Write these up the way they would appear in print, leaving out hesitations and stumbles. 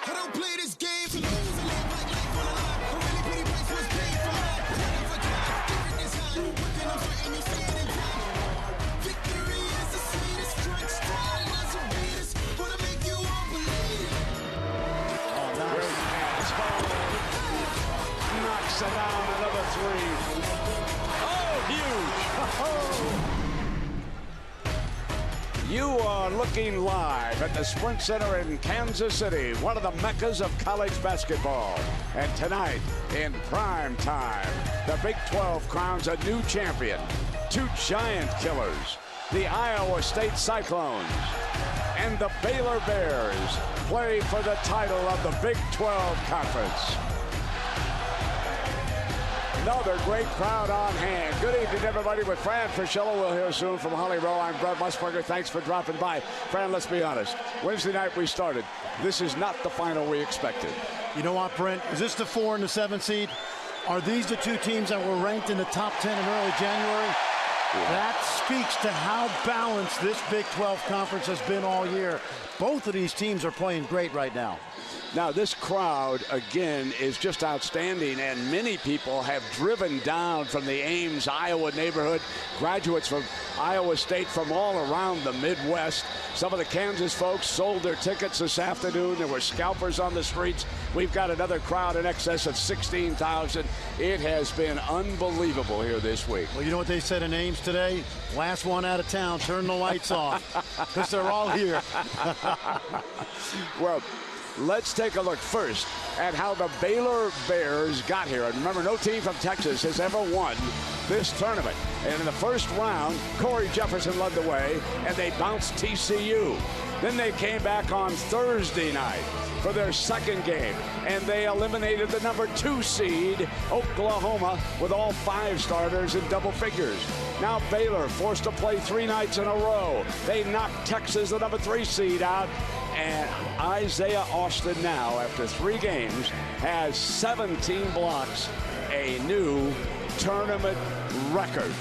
I don't play this game to lose. I live like life on the line. A really pretty price was paid for mine. Ready for time, giving this high. Working on sweating, you see it in time. Victory is the sweetest drink. Strong as a Venus. Wanna make you all believe. Oh, nice. Knocks it down, another three. Oh, huge. Oh. You are looking live at the Sprint Center in Kansas City, one of the meccas of college basketball. And tonight, in prime time, the Big 12 crowns a new champion. Two giant killers, the Iowa State Cyclones and the Baylor Bears, play for the title of the Big 12 Conference. Another great crowd on hand. Good evening, everybody. With Fran Fraschilla, we'll hear soon from Holly Rowe. I'm Brad Musburger. Thanks for dropping by. Fran, let's be honest. Wednesday night we started. This is not the final we expected. You know what, Brent? Is this the 4 and the 7 seed? Are these the two teams that were ranked in the top 10 in early January? Yeah. That speaks to how balanced this Big 12 conference has been all year. Both of these teams are playing great right now. Now, this crowd, again, is just outstanding, and many people have driven down from the Ames, Iowa neighborhood, graduates from Iowa State from all around the Midwest. Some of the Kansas folks sold their tickets this afternoon. There were scalpers on the streets. We've got another crowd in excess of 16,000. It has been unbelievable here this week. Well, you know what they said in Ames today? Last one out of town, turn the lights off, because they're all here. Well, let's take a look first at how the Baylor Bears got here. And remember, no team from Texas has ever won this tournament. And in the first round, Corey Jefferson led the way, and they bounced TCU. Then they came back on Thursday night for their second game, and they eliminated the number 2 seed, Oklahoma, with all 5 starters in double figures. Now Baylor forced to play 3 nights in a row. They knocked Texas, the number 3 seed, out. And Isaiah Austin now, after 3 games, has 17 blocks, a new tournament record.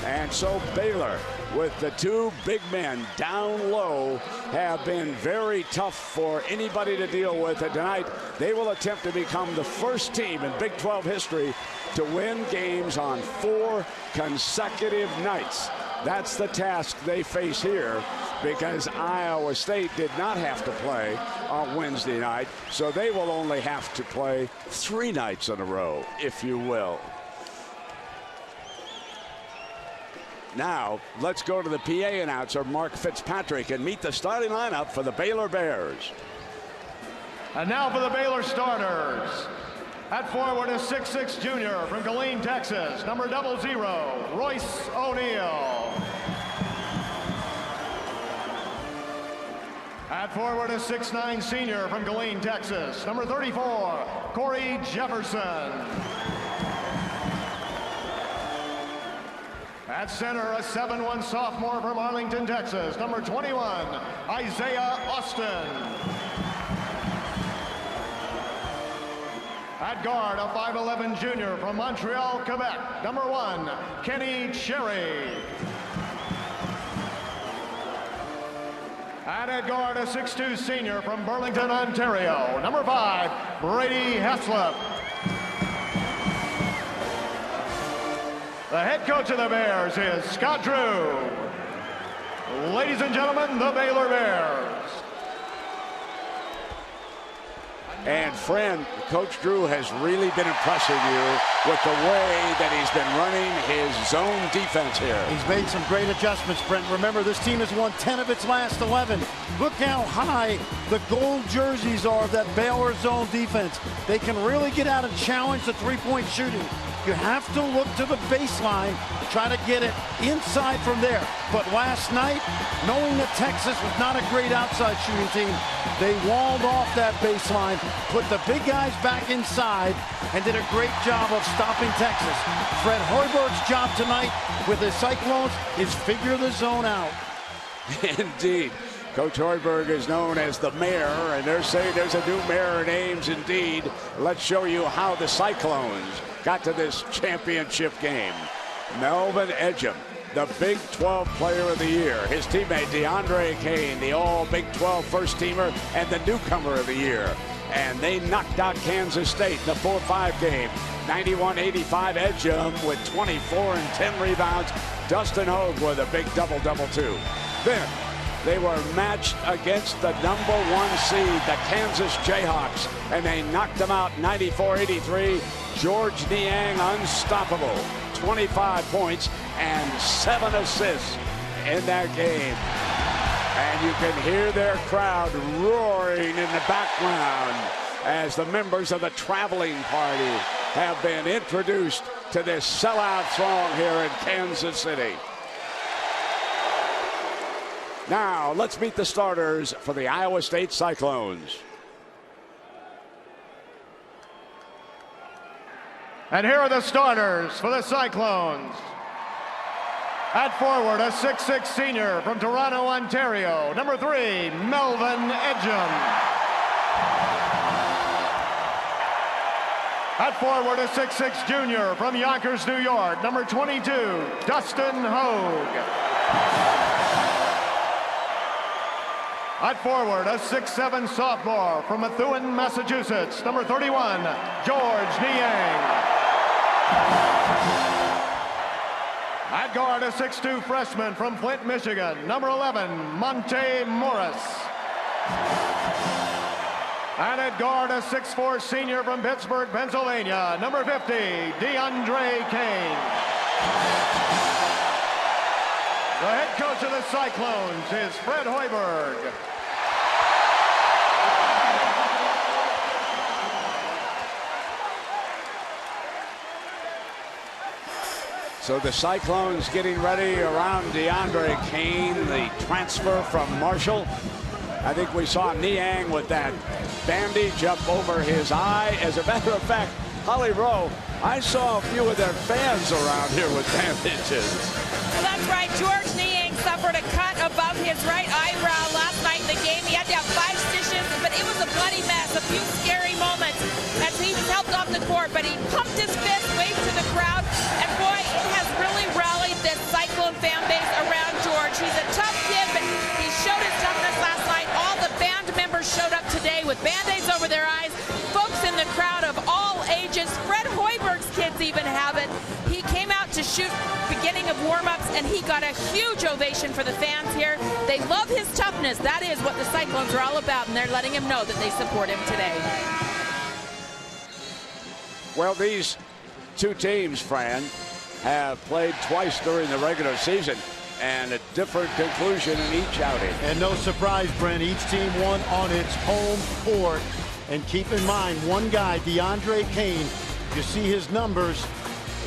And so Baylor, with the 2 big men down low, have been very tough for anybody to deal with. And tonight, they will attempt to become the first team in Big 12 history to win games on 4 consecutive nights. That's the task they face here, because Iowa State did not have to play on Wednesday night, so they will only have to play 3 nights in a row, if you will. Now, let's go to the PA announcer, Mark Fitzpatrick, and meet the starting lineup for the Baylor Bears. And now for the Baylor starters. At forward is 6'6" junior from Galene, Texas, number 00, Royce O'Neal. At forward is 6'9" senior from Galene, Texas, number 34, Corey Jefferson. At center, a 7'1" sophomore from Arlington, Texas, number 21, Isaiah Austin. At guard, a 5'11" junior from Montreal, Quebec, number 1, Kenny Cherry. And at guard, a 6'2" senior from Burlington, Ontario, number 5, Brady Heslop. The head coach of the Bears is Scott Drew. Ladies and gentlemen, the Baylor Bears. And friend, Coach Drew has really been impressing you with the way that he's been running his zone defense here. He's made some great adjustments, Brent. Remember, this team has won 10 of its last 11. Look how high the gold jerseys are of that Baylor zone defense. They can really get out and challenge the three-point shooting. You have to look to the baseline, try to get it inside from there. But last night, knowing that Texas was not a great outside shooting team, they walled off that baseline, put the big guys back inside, and did a great job of stopping Texas. Fred Hoiberg's job tonight with the Cyclones is figure the zone out. Indeed. Coach Hoiberg is known as the mayor, and they're saying there's a new mayor in Ames indeed. Let's show you how the Cyclones got to this championship game. Melvin Ejim, the Big 12 Player of the Year. His teammate DeAndre Kane, the All Big 12 first teamer and the Newcomer of the Year. and they knocked out Kansas State in the 4-5 game. 91-85, Edgem with 24 and 10 rebounds. Dustin Hogue with a big double-double too. Then they were matched against the #1 seed, the Kansas Jayhawks, and they knocked them out 94-83. George Niang unstoppable. 25 points and 7 assists in that game. And you can hear their crowd roaring in the background as the members of the traveling party have been introduced to this sellout throng here in Kansas City. Now, let's meet the starters for the Iowa State Cyclones. And here are the starters for the Cyclones. At forward, a 6'6" senior from Toronto, Ontario, number 3, Melvin Edgem. At forward, a 6'6" junior from Yonkers, New York, number 22, Dustin Hogue. At forward, a 6'7" sophomore from Methuen, Massachusetts, number 31, George Niang. At guard, a 6'2" freshman from Flint, Michigan, number 11, Monte Morris. And at guard, a 6'4" senior from Pittsburgh, Pennsylvania, number 50, DeAndre Kane. The head coach of the Cyclones is Fred Hoiberg. So the Cyclones getting ready around DeAndre Kane, the transfer from Marshall. I think we saw Niang with that bandage up over his eye. As a matter of fact, Holly Rowe, I saw a few of their fans around here with bandages. Well, that's right. George Niang suffered a cut above his right eyebrow last night in the game. He had to have 5 stitches, but it was a bloody mess. A few scary moments as he was helped off the court, but he pumped his fist, waved to the crowd, and boy, it has really rallied this Cyclone fan base around George. He's a tough kid, but he showed his toughness last night. All the band members showed up today with Band-Aids over their eyes. Folks in the crowd of all ages. Fred Hoiberg's kids even have it. He came out to shoot beginning of warm-ups, and he got a huge ovation for the fans here. They love his toughness. That is what the Cyclones are all about, and they're letting him know that they support him today. Well, these two teams, Fran, have played twice during the regular season, and a different conclusion in each outing. And no surprise, Brent, each team won on its home court. And keep in mind, one guy, DeAndre Kane, you see his numbers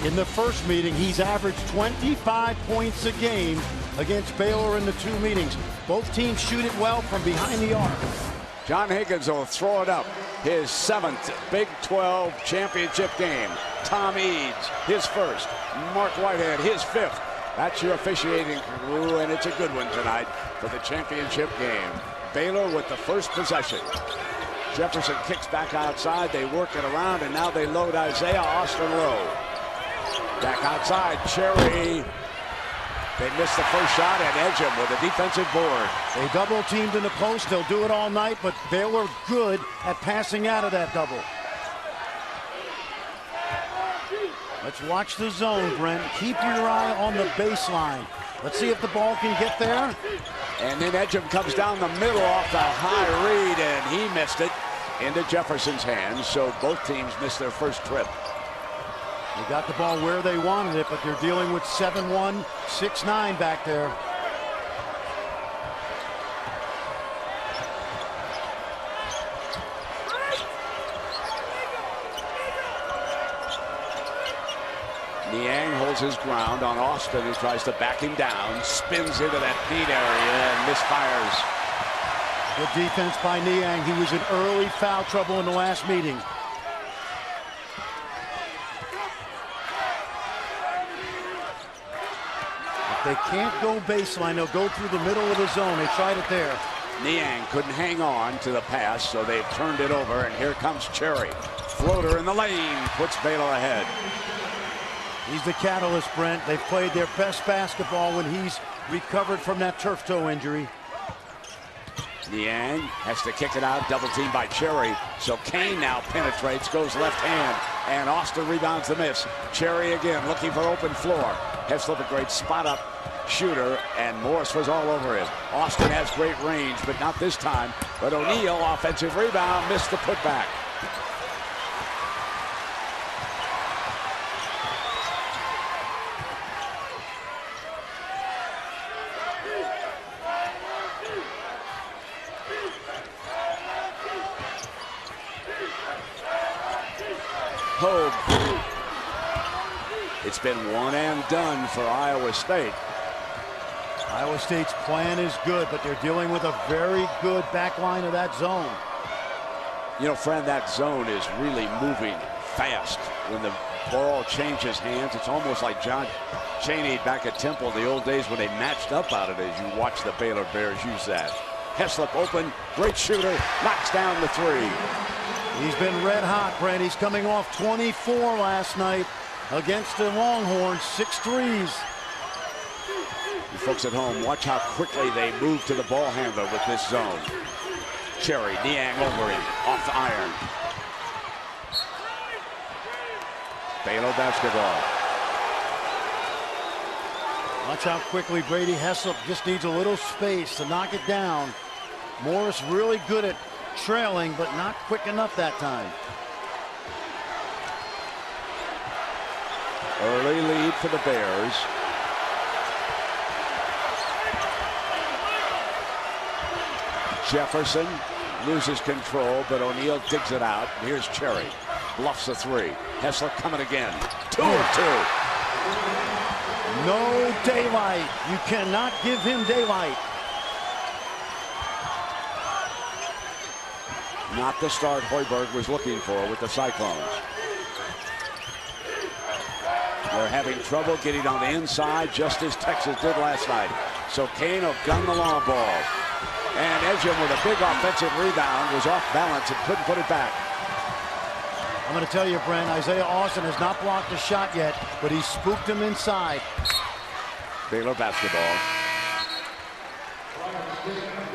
in the first meeting. He's averaged 25 points a game against Baylor in the 2 meetings. Both teams shoot it well from behind the arc. John Higgins will throw it up. His 7th Big 12 championship game. Tom Eads, his 1st. Mark Whitehead, his 5th. That's your officiating crew, and it's a good one tonight for the championship game. Baylor with the first possession. Jefferson kicks back outside. They work it around, and now they load Isaiah Austin Lowe. Back outside, Cherry. They missed the first shot, and Edgem with a defensive board. They double teamed in the post. They'll do it all night, but Baylor good at passing out of that double. Let's watch the zone, Brent. Keep your eye on the baseline. Let's see if the ball can get there. And then Edgem comes down the middle off the high read, and he missed it into Jefferson's hands. So both teams missed their first trip. They got the ball where they wanted it, but they're dealing with 7-1, 6-9 back there. Niang holds his ground on Austin, who tries to back him down, spins into that feed area and misfires. Good defense by Niang. He was in early foul trouble in the last meeting. If they can't go baseline, they'll go through the middle of the zone. They tried it there. Niang couldn't hang on to the pass, so they've turned it over, and here comes Cherry. Floater in the lane puts Baylor ahead. He's the catalyst, Brent. They've played their best basketball when he's recovered from that turf toe injury. Niang has to kick it out, double team by Cherry. So Kane now penetrates, goes left hand, and Austin rebounds the miss. Cherry again looking for open floor. Heslop a great spot up shooter, and Morris was all over him. Austin has great range, but not this time. But O'Neal, offensive rebound, missed the putback. Hogue. It's been one and done for Iowa State. Iowa State's plan is good, but they're dealing with a very good back line of that zone. You know, friend, that zone is really moving fast. When the ball changes hands, it's almost like John Chaney back at Temple in the old days when they matched up out of it as you watch the Baylor Bears use that. Heslop open, great shooter, knocks down the three. He's been red hot, Brent. He's coming off 24 last night against the Longhorns, 6 threes. You folks at home, watch how quickly they move to the ball handler with this zone. Cherry, Niang over him, off the iron. Baylor basketball. Watch how quickly Brady Heslop just needs a little space to knock it down. Morris really good at trailing, but not quick enough that time. Early lead for the Bears. Jefferson loses control, but O'Neal digs it out. Here's Cherry. Bluffs the three. Heslop coming again. 2 of 2. No daylight. You cannot give him daylight. Not the start Hoiberg was looking for with the Cyclones. They're having trouble getting on the inside, just as Texas did last night. So Kane will gun the long ball. And Edgem with a big offensive rebound was off balance and couldn't put it back. I'm going to tell you, Brent, Isaiah Austin has not blocked a shot yet, but he spooked him inside. Baylor basketball.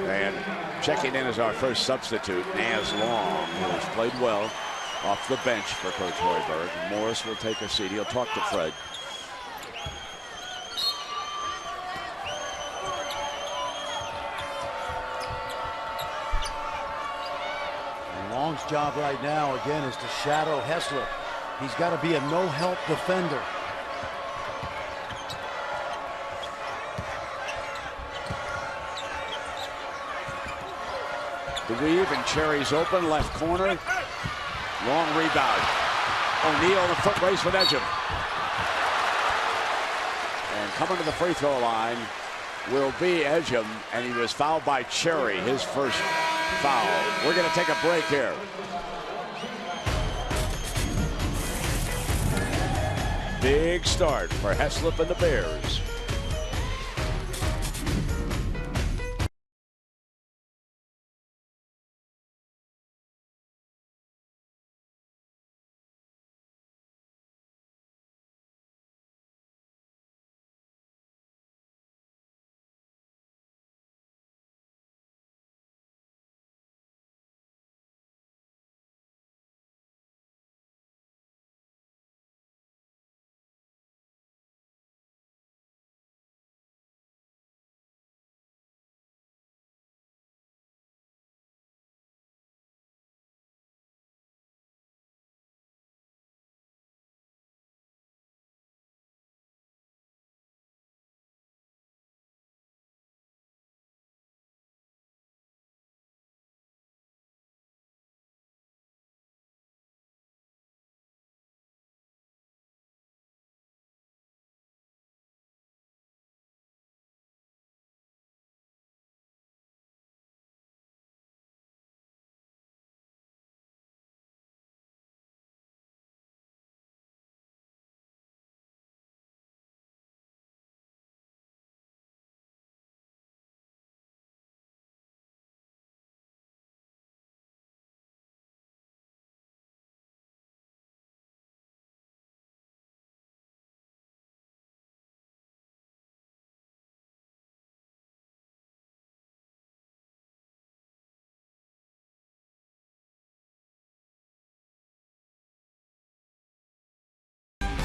And checking in as our first substitute, Naz Long, who has played well off the bench for Coach Hoiberg. Morris will take a seat. He'll talk to Fred. And Long's job right now, again, is to shadow Heslop. He's got to be a no-help defender. DeWeave and Cherry's open, left corner. Long rebound. O'Neal in the foot race with Edgem. And coming to the free throw line will be Edgem, and he was fouled by Cherry, his first foul. We're going to take a break here. Big start for Heslop and the Bears.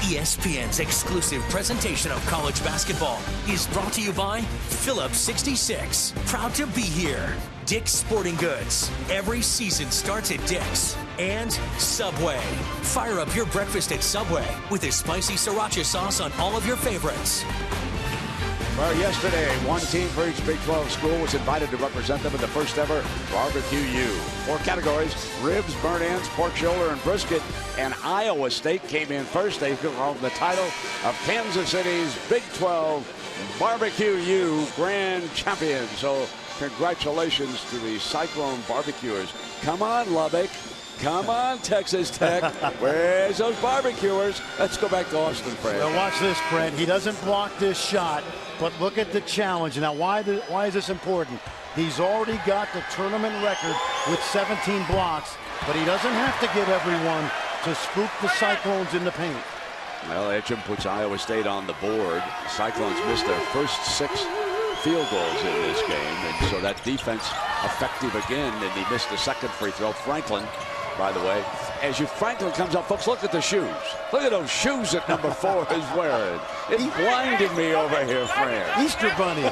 ESPN's exclusive presentation of college basketball is brought to you by Phillips 66. Proud to be here. Dick's Sporting Goods. Every season starts at Dick's. And Subway. Fire up your breakfast at Subway with a spicy sriracha sauce on all of your favorites. Well, yesterday, one team for each Big 12 school was invited to represent them at the first ever Barbecue U. 4 categories: ribs, burnt ends, pork shoulder, and brisket. And Iowa State came in first. They held the title of Kansas City's Big 12 Barbecue U Grand Champion. So congratulations to the Cyclone barbecuers. Come on, Lubbock. Come on, Texas Tech. Where's those barbecuers? Let's go back to Austin, Fred. Well, watch this, Brent. He doesn't block this shot, but look at the challenge. Now, why is this important? He's already got the tournament record with 17 blocks, but he doesn't have to get everyone to spook the Cyclones in the paint. Well, Edgem puts Iowa State on the board. The Cyclones missed their first 6 field goals in this game, and so that defense effective again, and he missed the second free throw. Franklin, by the way, as Franklin comes up, folks, look at the shoes. Look at those shoes that number 4 is wearing. It's blinding me over here, Fran. Easter Bunny.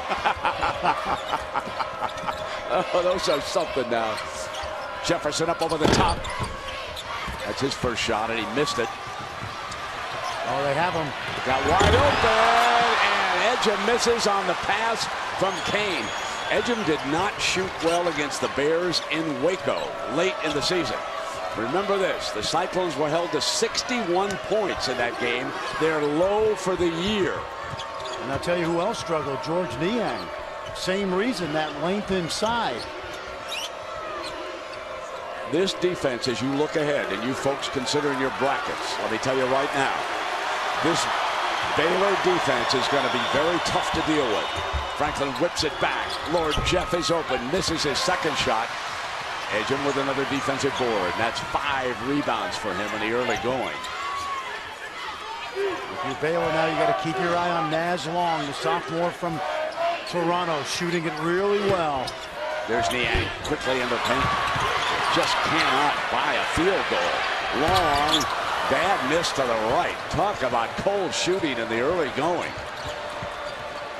Oh, those are something now. Jefferson up over the top. That's his first shot, and he missed it. Oh, they have him. Got wide open, and Edgem misses on the pass from Kane. Edgem did not shoot well against the Bears in Waco late in the season. Remember this, the Cyclones were held to 61 points in that game. They're low for the year. And I'll tell you who else struggled, George Niang. Same reason, that length inside. This defense, as you look ahead, and you folks considering your brackets, let me tell you right now, this Baylor defense is going to be very tough to deal with. Franklin whips it back. Lord Jeff is open, misses his second shot. Edgem with another defensive board. And that's 5 rebounds for him in the early going. If you're Baylor now, you got to keep your eye on Naz Long, the sophomore from Toronto, shooting it really well. There's Niang quickly in the paint. Just cannot buy a field goal. Long, bad miss to the right. Talk about cold shooting in the early going.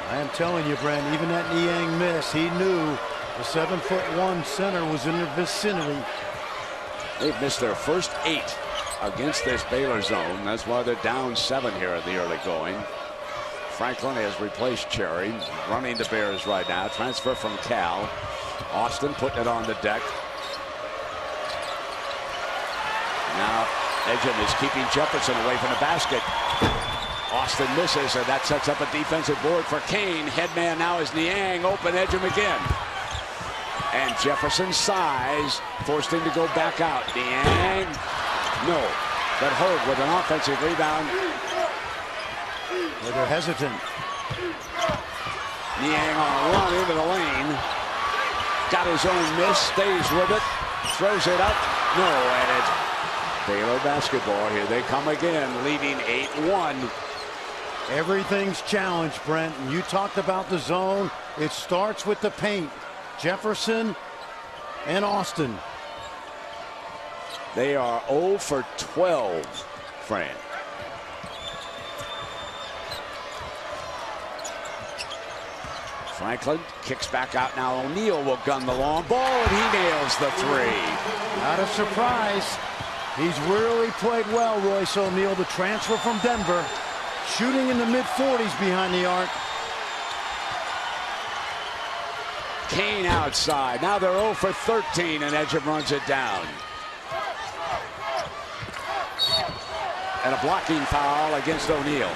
I am telling you, Brent, even that Niang miss, he knew the 7'1" center was in the vicinity. They've missed their first 8 against this Baylor zone. That's why they're down 7 here in the early going. Franklin has replaced Cherry, running the Bears right now. Transfer from Cal. Austin putting it on the deck. Now Edgem is keeping Jefferson away from the basket. Austin misses, and that sets up a defensive board for Kane. Headman now is Niang. Open Edgem again. And Jefferson's size forced him to go back out. Niang, no. But Hogue with an offensive rebound. They're hesitant. Niang on a run into the lane. Got his own miss, stays with it, throws it up. No, and it's Baylor basketball. Here they come again, leading 8-1. Everything's challenged, Brent. You talked about the zone. It starts with the paint. Jefferson and Austin. They are 0 for 12, Fran. Franklin kicks back out now. O'Neal will gun the long ball, and he nails the 3. Not a surprise. He's really played well, Royce O'Neal, the transfer from Denver. Shooting in the mid-40s behind the arc. Kane outside. Now they're 0 for 13, and Edgem runs it down. And a blocking foul against O'Neal.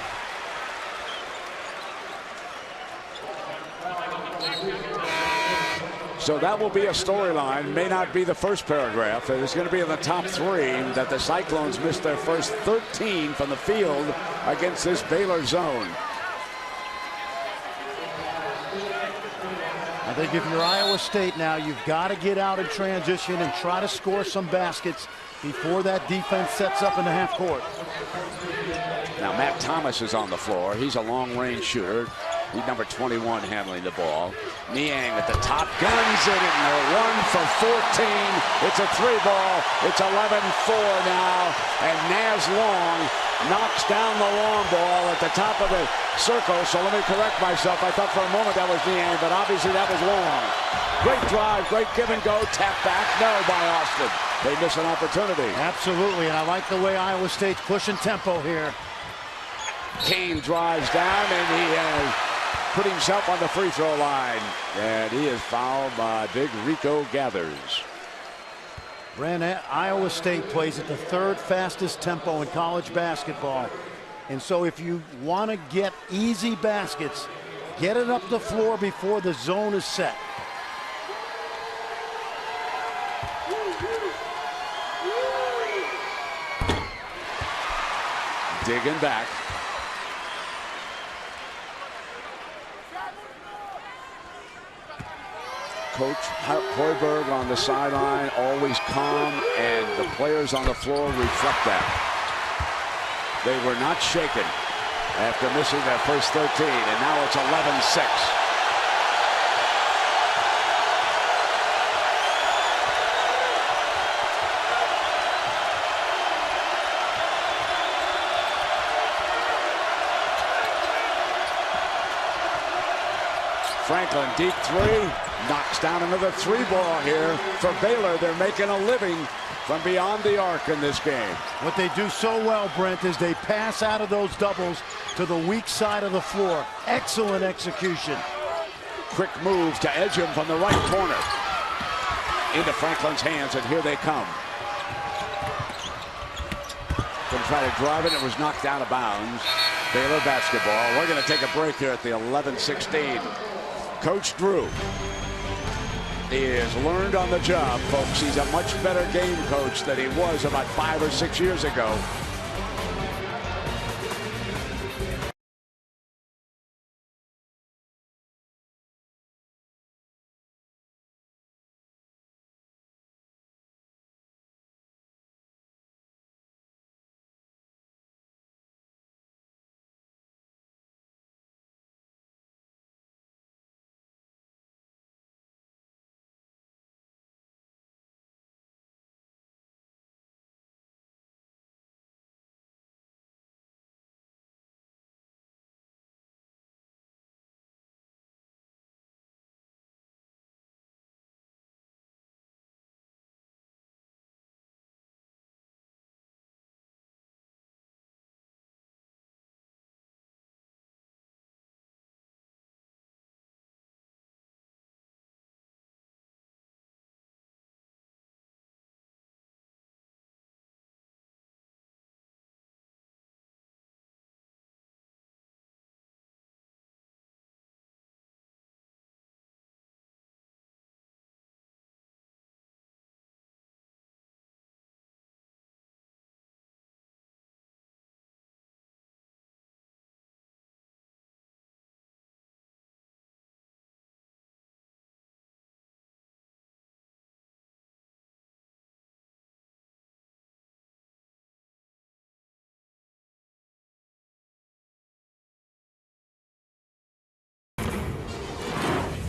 So that will be a storyline. May not be the first paragraph. It's going to be in the top 3 that the Cyclones missed their first 13 from the field against this Baylor zone. I think if you're Iowa State now, you've got to get out in transition and try to score some baskets before that defense sets up in the half court. Now Matt Thomas is on the floor. He's a long-range shooter. He's number 21 handling the ball. Niang at the top, guns it, and they're 1 for 14. It's a 3-ball. It's 11-4 now, and Naz Long knocks down the long ball at the top of the circle. So let me correct myself. I thought for a moment that was Niang, but obviously that was Long. Great drive, great give and go, tap back, no by Austin. They miss an opportunity. Absolutely, and I like the way Iowa State's pushing tempo here. Kane drives down, and he has put himself on the free throw line. And he is fouled by Big Rico Gathers. Brand, Iowa State plays at the 3rd fastest tempo in college basketball. And so if you want to get easy baskets, get it up the floor before the zone is set. Digging back. Coach Hoiberg on the sideline, always calm, and the players on the floor reflect that. They were not shaken after missing their first 13, and now it's 11-6. Franklin, deep 3, knocks down another 3-ball here for Baylor. They're making a living from beyond the arc in this game. What they do so well, Brent, is they pass out of those doubles to the weak side of the floor. Excellent execution. Quick move to edge him from the right corner. Into Franklin's hands, and here they come. Going to try to drive it. It was knocked out of bounds. Baylor basketball. We're going to take a break here at the 11-16. Coach Drew, he has learned on the job, folks. He's a much better game coach than he was about 5 or 6 years ago.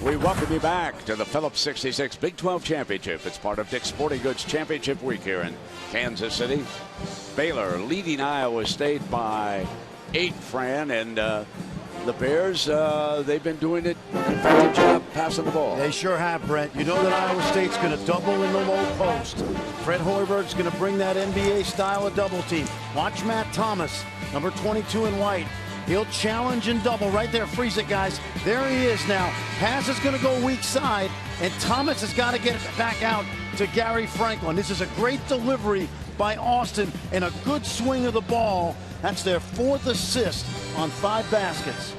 We welcome you back to the Phillips 66 Big 12 Championship. It's part of Dick's Sporting Goods Championship Week here in Kansas City. Baylor leading Iowa State by 8, Fran, and the Bears, they've been doing it an effective job passing the ball. They sure have, Brent. You know that Iowa State's going to double in the low post. Fred Hoiberg's going to bring that NBA style of double team. Watch Matt Thomas, number 22 in white. He'll challenge and double right there. Freeze it, guys. There he is now. Pass is going to go weak side, and Thomas has got to get it back out to Gary Franklin. This is a great delivery by Austin and a good swing of the ball. That's their 4th assist on 5 baskets.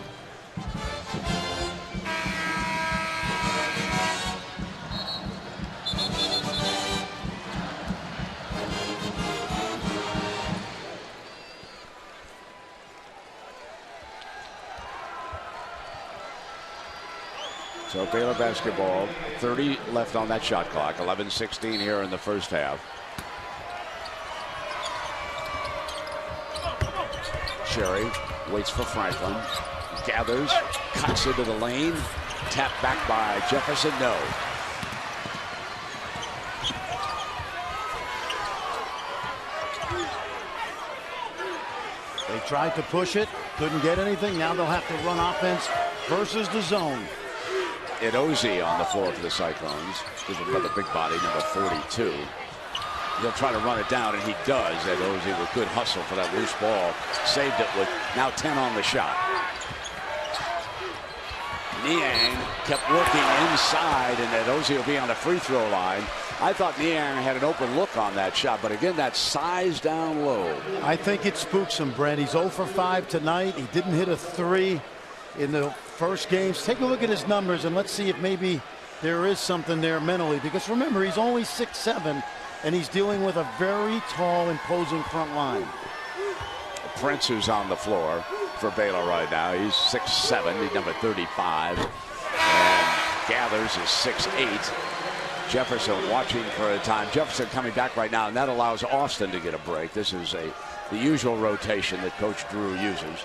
So Baylor basketball, 30 left on that shot clock, 11-16 here in the first half. Sherry waits for Franklin. gathers, cuts into the lane, tapped back by Jefferson, no. They tried to push it, couldn't get anything. Now they'll have to run offense versus the zone. Edozie on the floor for the Cyclones. This is another big body, number 42. He'll try to run it down, and he does. Edozie with good hustle for that loose ball. Saved it with now 10 on the shot. Niang kept working inside, and Edozie will be on the free throw line. I thought Niang had an open look on that shot, but again, that size down low. I think it spooks him, Brent. He's 0 for 5 tonight. He didn't hit a 3 in the first games. Take a look at his numbers, and let's see if maybe there is something there mentally. Because remember, he's only 6'7", and he's dealing with a very tall, imposing front line. Prince, who's on the floor for Baylor right now. He's 6'7", he's number 35. And Gathers is 6'8". Jefferson watching for a time. Jefferson coming back right now, and that allows Austin to get a break. This is the usual rotation that Coach Drew uses.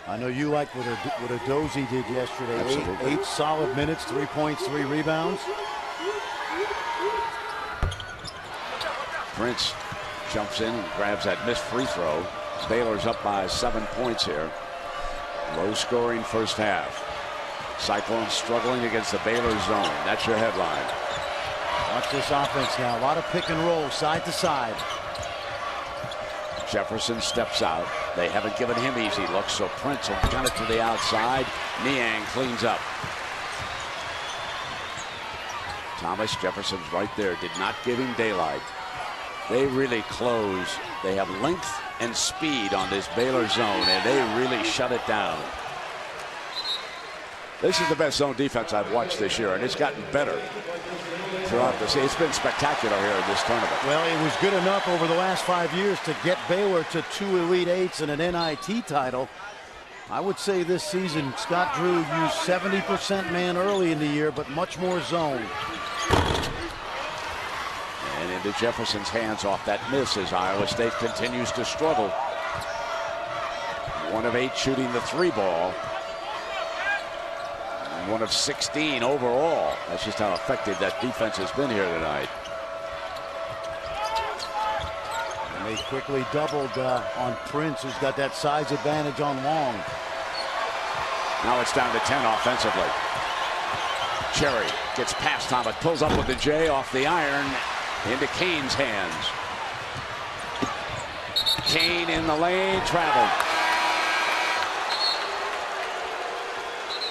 I know you like what Edozie did yesterday. Absolutely. Eight solid minutes, 3 points, 3 rebounds. Prince jumps in and grabs that missed free throw. Baylor's up by 7 points here. Low scoring first half. Cyclones struggling against the Baylor zone. That's your headline. Watch this offense now. A lot of pick and roll side to side. Jefferson steps out. They haven't given him easy looks, so Prince will gun it to the outside. Niang cleans up. Thomas Jefferson's right there. Did not give him daylight. They really close. They have length and speed on this Baylor zone, and they really shut it down. This is the best zone defense I've watched this year, and it's gotten better throughout the season. It's been spectacular here in this tournament. Well, it was good enough over the last 5 years to get Baylor to 2 Elite Eights and an NIT title. I would say this season, Scott Drew used 70% man early in the year, but much more zone. And into Jefferson's hands off that miss as Iowa State continues to struggle. 1 of 8 shooting the 3 ball. 1 of 16 overall. That's just how effective that defense has been here tonight. And they quickly doubled on Prince, who's got that size advantage on Long. Now it's down to 10 offensively. Cherry gets past Thomas, pulls up with the J off the iron into Kane's hands. Kane in the lane, traveled.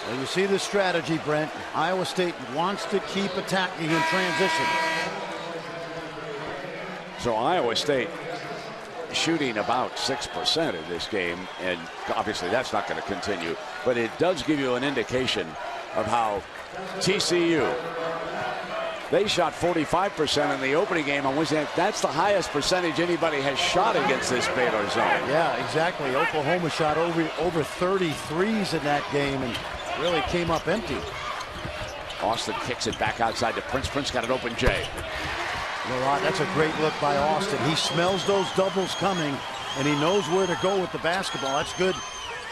Well, you see the strategy, Brent. Iowa State wants to keep attacking in transition. So Iowa State shooting about 6% in this game, and obviously that's not going to continue, but it does give you an indication of how TCU, they shot 45% in the opening game on Wednesday. That's the highest percentage anybody has shot against this Baylor zone. Yeah, exactly. Oklahoma shot over 33s in that game and really came up empty. Austin kicks it back outside to Prince. Prince got an open J. That's a great look by Austin. He smells those doubles coming, and he knows where to go with the basketball. That's good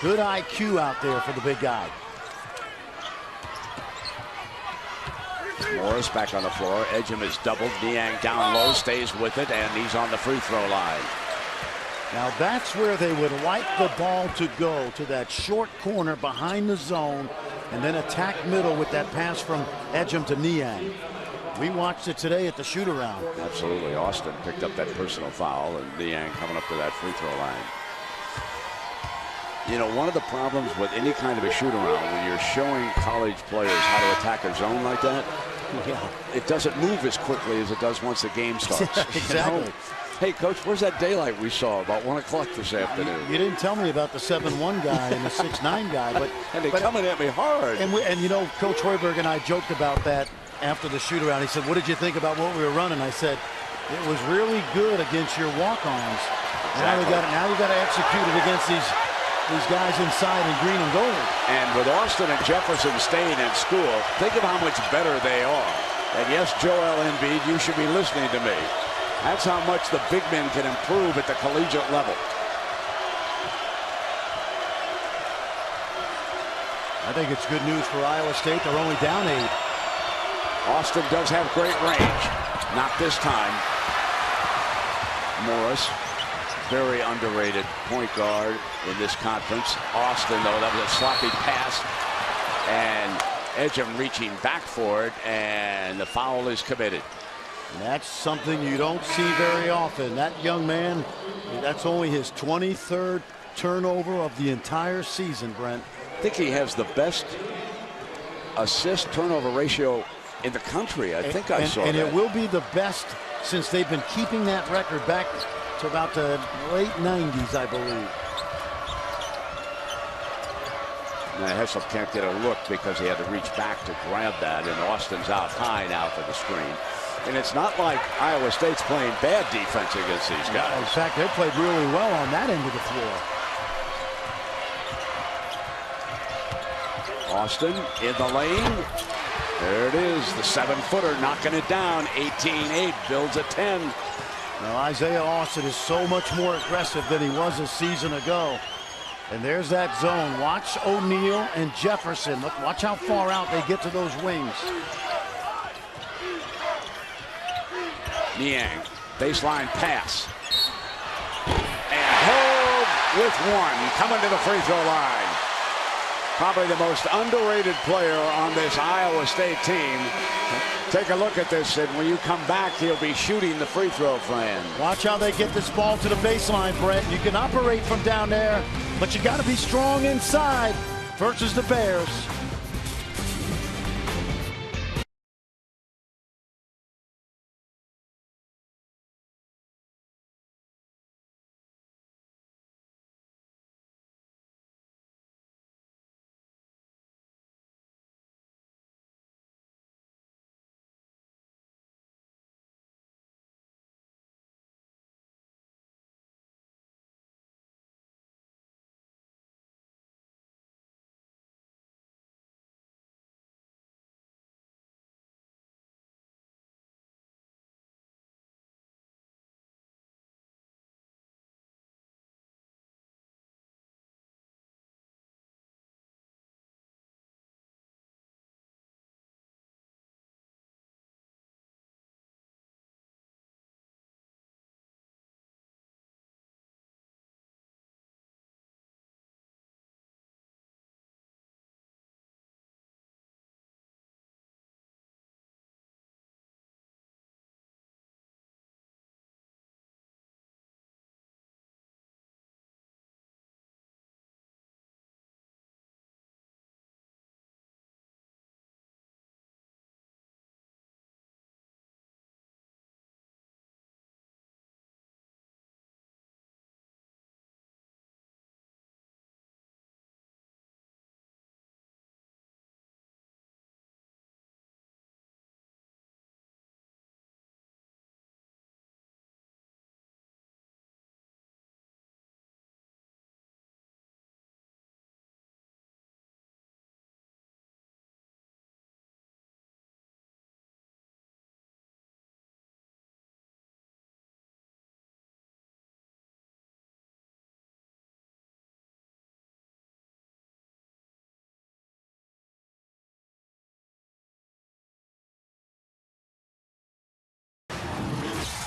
IQ out there for the big guy. Morris back on the floor. Edgem is doubled. Niang down low, stays with it, and he's on the free throw line. Now that's where they would like the ball to go, to that short corner behind the zone, and then attack middle with that pass from Edgem to Niang. We watched it today at the shoot-around. Absolutely. Austin picked up that personal foul, and Niang coming up to that free throw line. You know, one of the problems with any kind of a shoot-around, when you're showing college players how to attack a zone like that, it doesn't move as quickly as it does once the game starts. Exactly. You know? Hey, Coach, where's that daylight we saw about 1 o'clock this afternoon? You didn't tell me about the 7'1" guy and the 6'9" guy, but and they're coming at me hard. And you know, Coach Hoiberg and I joked about that after the shoot-around. He said, "What did you think about what we were running?" I said, "It was really good against your walk-ons. Exactly. Now we got to execute it against these guys inside in green and gold." And with Austin and Jefferson staying in school, think of how much better they are. And yes, Joel Embiid, you should be listening to me. That's how much the big men can improve at the collegiate level. I think it's good news for Iowa State. They're only down 8. Austin does have great range. Not this time. Morris, very underrated point guard in this conference. Austin, though, that was a sloppy pass. And Edgem reaching back for it, and the foul is committed. And that's something you don't see very often. That young man, that's only his 23rd turnover of the entire season, Brent. I think he has the best assist turnover ratio in the country. I think I saw that. And it will be the best since they've been keeping that record back to about the late 90s, I believe. Now Heslop can't get a look because he had to reach back to grab that, and Austin's out high now for the screen. And it's not like Iowa State's playing bad defense against these guys. In fact, they played really well on that end of the floor. Austin in the lane. There it is, the 7-footer knocking it down. 18-8, builds a 10. Now Isaiah Austin is so much more aggressive than he was a season ago. And there's that zone. Watch O'Neal and Jefferson. Look, watch how far out they get to those wings. Niang, baseline pass. And Hove with one, coming to the free throw line. Probably the most underrated player on this Iowa State team. Take a look at this, and when you come back, he'll be shooting the free throw, Fran. Watch how they get this ball to the baseline, Brett. You can operate from down there, but you got to be strong inside versus the Bears.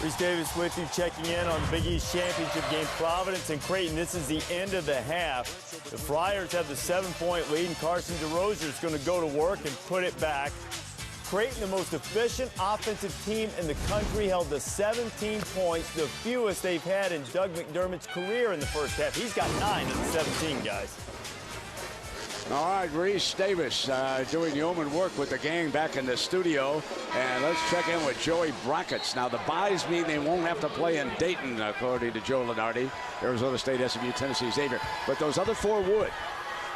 Reese Davis with you, checking in on the Big East Championship game. Providence and Creighton, this is the end of the half. The Friars have the 7-point lead, and Carson DeRozier is going to go to work and put it back. Creighton, the most efficient offensive team in the country, held to 17 points, the fewest they've had in Doug McDermott's career in the first half. He's got 9 of the 17, guys. All right, Reese Davis doing yeoman work with the gang back in the studio. And let's check in with Joey Brackets. Now, the byes mean they won't have to play in Dayton, according to Joe Lunardi. Arizona State, SMU, Tennessee, Xavier. But those other 4 would.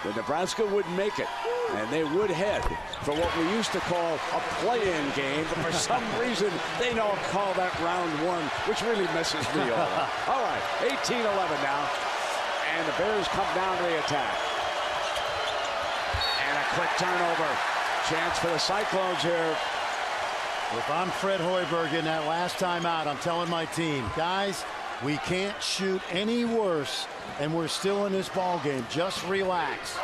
The Nebraska would make it, and they would head for what we used to call a play-in game. But for some reason, they don't call that round 1, which really messes me all up. All right, 18-11 now. And the Bears come down to the attack. Quick turnover. Chance for the Cyclones here. If I'm Fred Hoiberg in that last time out, I'm telling my team, guys, we can't shoot any worse, and we're still in this ball game. Just relax.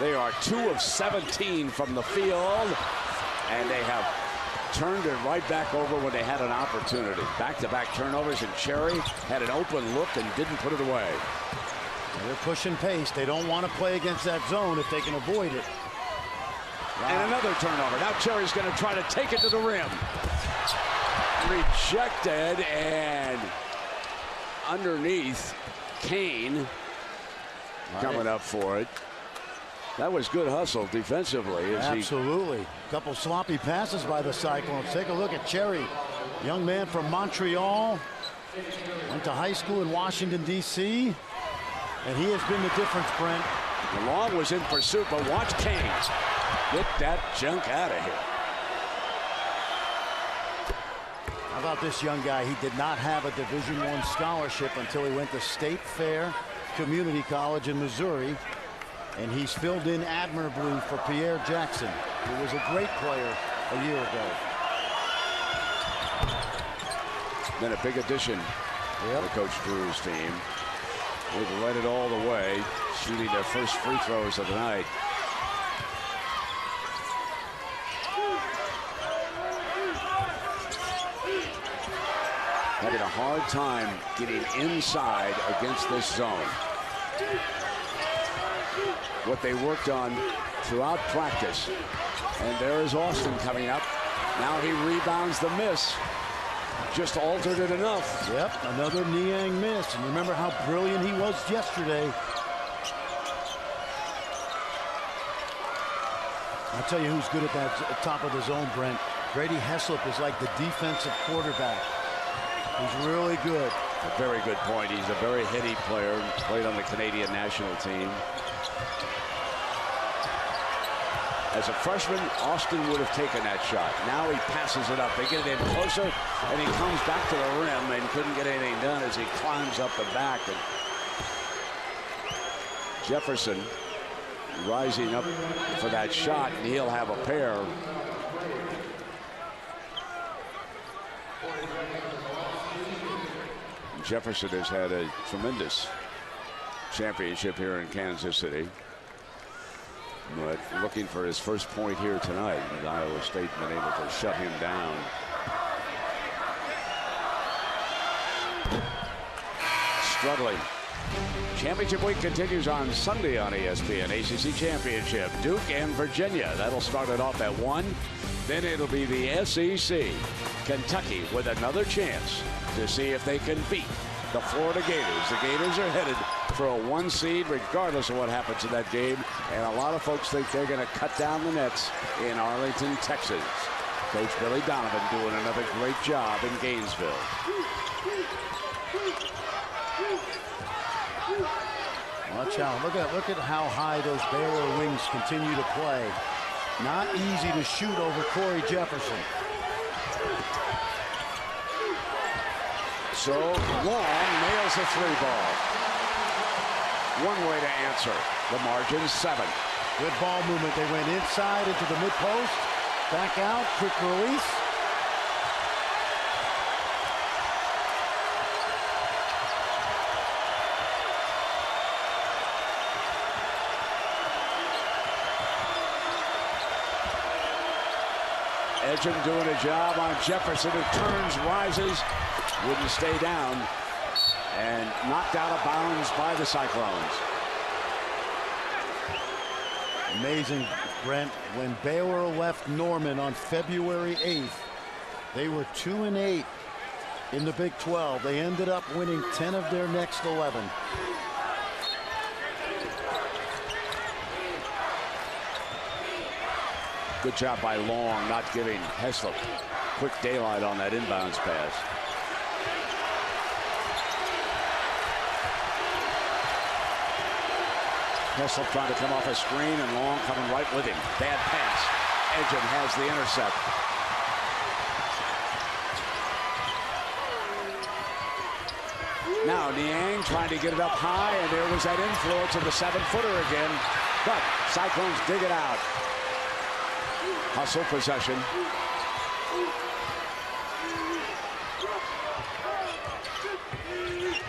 They are 2 of 17 from the field, and they have turned it right back over when they had an opportunity. Back-to-back turnovers, and Cherry had an open look and didn't put it away. They're pushing pace. They don't want to play against that zone if they can avoid it. Wow. And another turnover. Now Cherry's going to try to take it to the rim. Rejected, and underneath, Kane coming up for it. That was good hustle defensively. Absolutely. A couple sloppy passes by the Cyclones. Take a look at Cherry. Young man from Montreal. Went to high school in Washington, D.C. And he has been the difference, Brent. Long was in pursuit, but watch Kane get that junk out of here. How about this young guy? He did not have a Division I scholarship until he went to State Fair Community College in Missouri. And he's filled in admirably for Pierre Jackson, who was a great player a year ago. Then a big addition to Coach Drew's team. They've led it all the way, shooting their first free throws of the night. Having a hard time getting inside against this zone. What they worked on throughout practice. And there is Austin coming up. Now he rebounds the miss. Just altered it enough. Yep, another Niang miss. And remember how brilliant he was yesterday. I'll tell you who's good at that top of the zone, Brent. Grady Heslop is like the defensive quarterback. He's really good. A very good point. He's a very heady player. Played on the Canadian national team. As a freshman, Austin would have taken that shot. Now he passes it up. They get it in closer, and he comes back to the rim and couldn't get anything done as he climbs up the back. And Jefferson rising up for that shot, and he'll have a pair. Jefferson has had a tremendous championship here in Kansas City. But looking for his first point here tonight. With Iowa State been able to shut him down. Struggling. Championship week continues on Sunday on ESPN. ACC Championship, Duke and Virginia. That'll start it off at 1. Then it'll be the SEC. Kentucky with another chance to see if they can beat the Florida Gators. The Gators are headed for a 1 seed regardless of what happens in that game. And a lot of folks think they're going to cut down the nets in Arlington, Texas. Coach Billy Donovan doing another great job in Gainesville. Watch out. Look at how high those Baylor wings continue to play. Not easy to shoot over Corey Jefferson. So Long nails a 3 ball. One way to answer. The margin 7. Good ball movement. They went inside into the mid-post. Back out. Quick release. Edgem doing a job on Jefferson, who turns, rises, wouldn't stay down, and knocked out of bounds by the Cyclones. Amazing, Brent. When Baylor left Norman on February 8th, they were 2-8 in the Big 12. They ended up winning 10 of their next 11. Good job by Long, not giving Heslop quick daylight on that inbounds pass. Heslop trying to come off a screen, and Long coming right with him. Bad pass. Edgem has the intercept. Now Niang trying to get it up high, and there was that influence of the 7-footer again. But Cyclones dig it out. Hustle possession.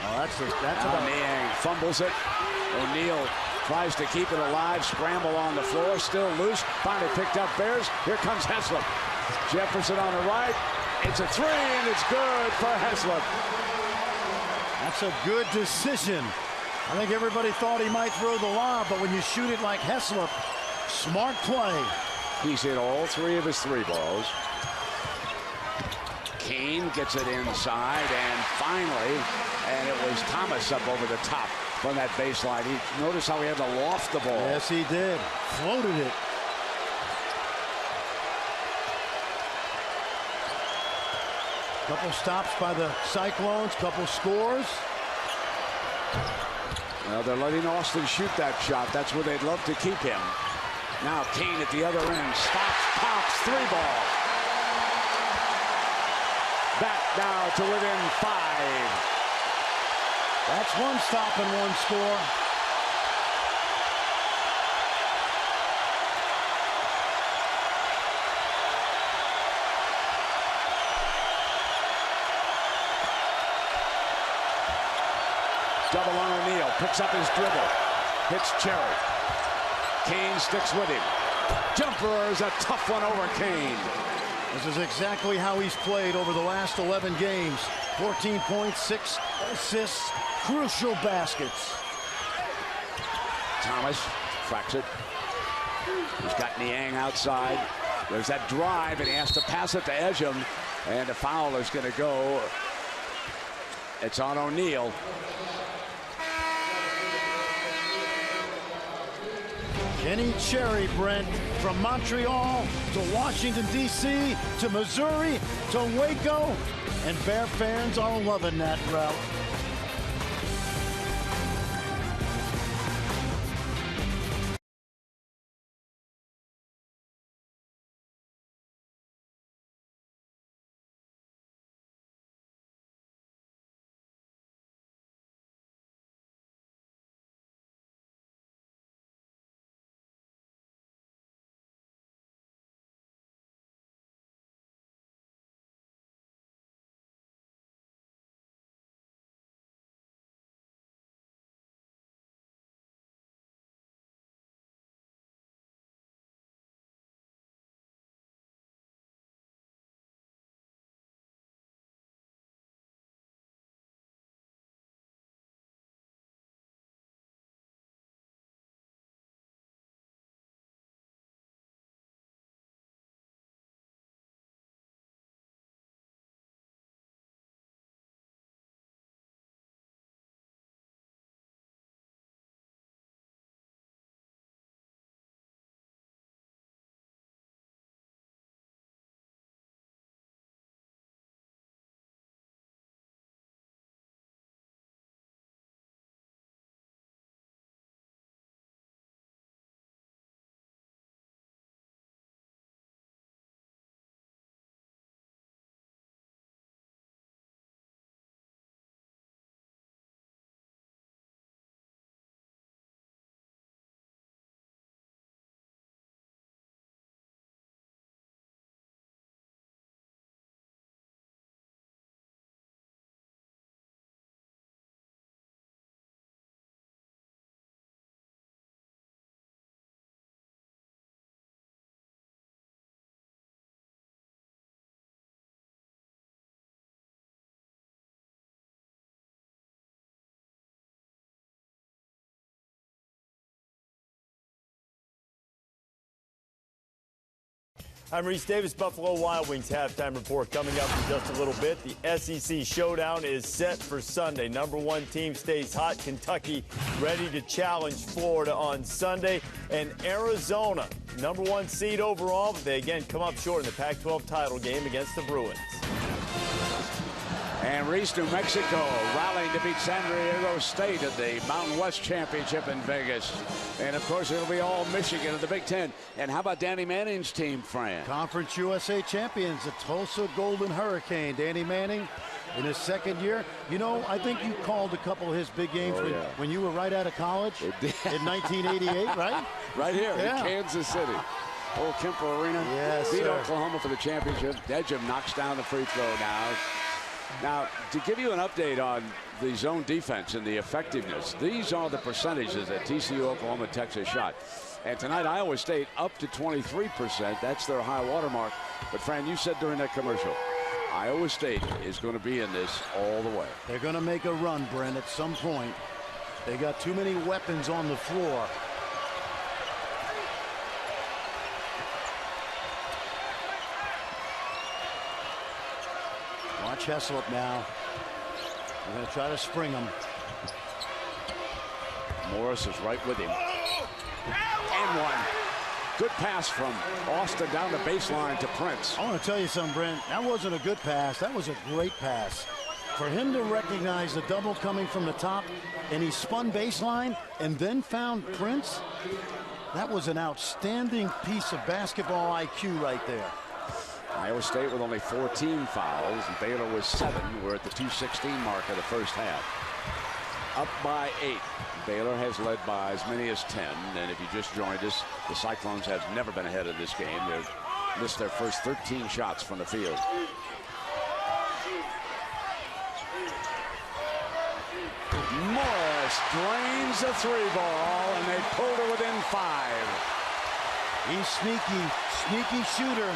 Oh, that's about Niang fumbles it. O'Neal Tries to keep it alive, scramble on the floor, still loose, finally picked up Bears. Here comes Heslop. Jefferson on the right. It's a three, and it's good for Heslop. That's a good decision. I think everybody thought he might throw the lob, but when you shoot it like Heslop, smart play. He's hit all 3 of his 3 balls. Kane gets it inside, and finally, and it was Thomas up over the top from that baseline. Notice how he had to loft the ball. Yes, he did. Floated it. Couple stops by the Cyclones, couple scores. Well, they're letting Austin shoot that shot. That's where they'd love to keep him. Now Kane at the other end. Stops, pops, 3 ball. Back now to within 5. That's 1 stop and 1 score. Double on O'Neal. Picks up his dribble. Hits Cherry. Kane sticks with him. Jumper is a tough one over Kane. This is exactly how he's played over the last 11 games. 14 points, 6 assists, crucial baskets. Thomas fracks it. He's got Niang outside. There's that drive, and he has to pass it to Ejim, and the foul is going to go. It's on O'Neal. Kenny Cherry, Brent, from Montreal to Washington, D.C., to Missouri, to Waco, and Bear fans are loving that route. I'm Reese Davis, Buffalo Wild Wings halftime report coming up in just a little bit. The SEC showdown is set for Sunday. Number 1 team stays hot. Kentucky ready to challenge Florida on Sunday. And Arizona, number 1 seed overall, but they again come up short in the Pac-12 title game against the Bruins. And Reese, New Mexico, rallying to beat San Diego State at the Mountain West Championship in Vegas. And, of course, it'll be all Michigan at the Big Ten. And how about Danny Manning's team, Fran? Conference USA champions, the Tulsa Golden Hurricane. Danny Manning in his 2nd year. You know, I think you called a couple of his big games when you were right out of college in 1988, right? Right here in Kansas City. Old Kemper Arena. Yes, beat sir. Oklahoma for the championship. Ejim knocks down the free throw now. Now, to give you an update on the zone defense and the effectiveness, these are the percentages that TCU, Oklahoma, Texas shot. And tonight, Iowa State up to 23%. That's their high water mark. But, Fran, you said during that commercial, Iowa State is going to be in this all the way. They're going to make a run, Brent, at some point. They got too many weapons on the floor. Watch Heslop now. They're going to try to spring him. Morris is right with him. And one. Good pass from Austin down the baseline to Prince. I want to tell you something, Brent. That wasn't a good pass. That was a great pass. For him to recognize the double coming from the top, and he spun baseline and then found Prince, that was an outstanding piece of basketball IQ right there. Iowa State with only 14 fouls, and Baylor with 7. We're at the 2:16 mark of the first half. Up by 8. Baylor has led by as many as 10. And if you just joined us, the Cyclones have never been ahead of this game. They've missed their first 13 shots from the field. Morris drains the 3-ball, and they pulled it within 5. He's sneaky shooter.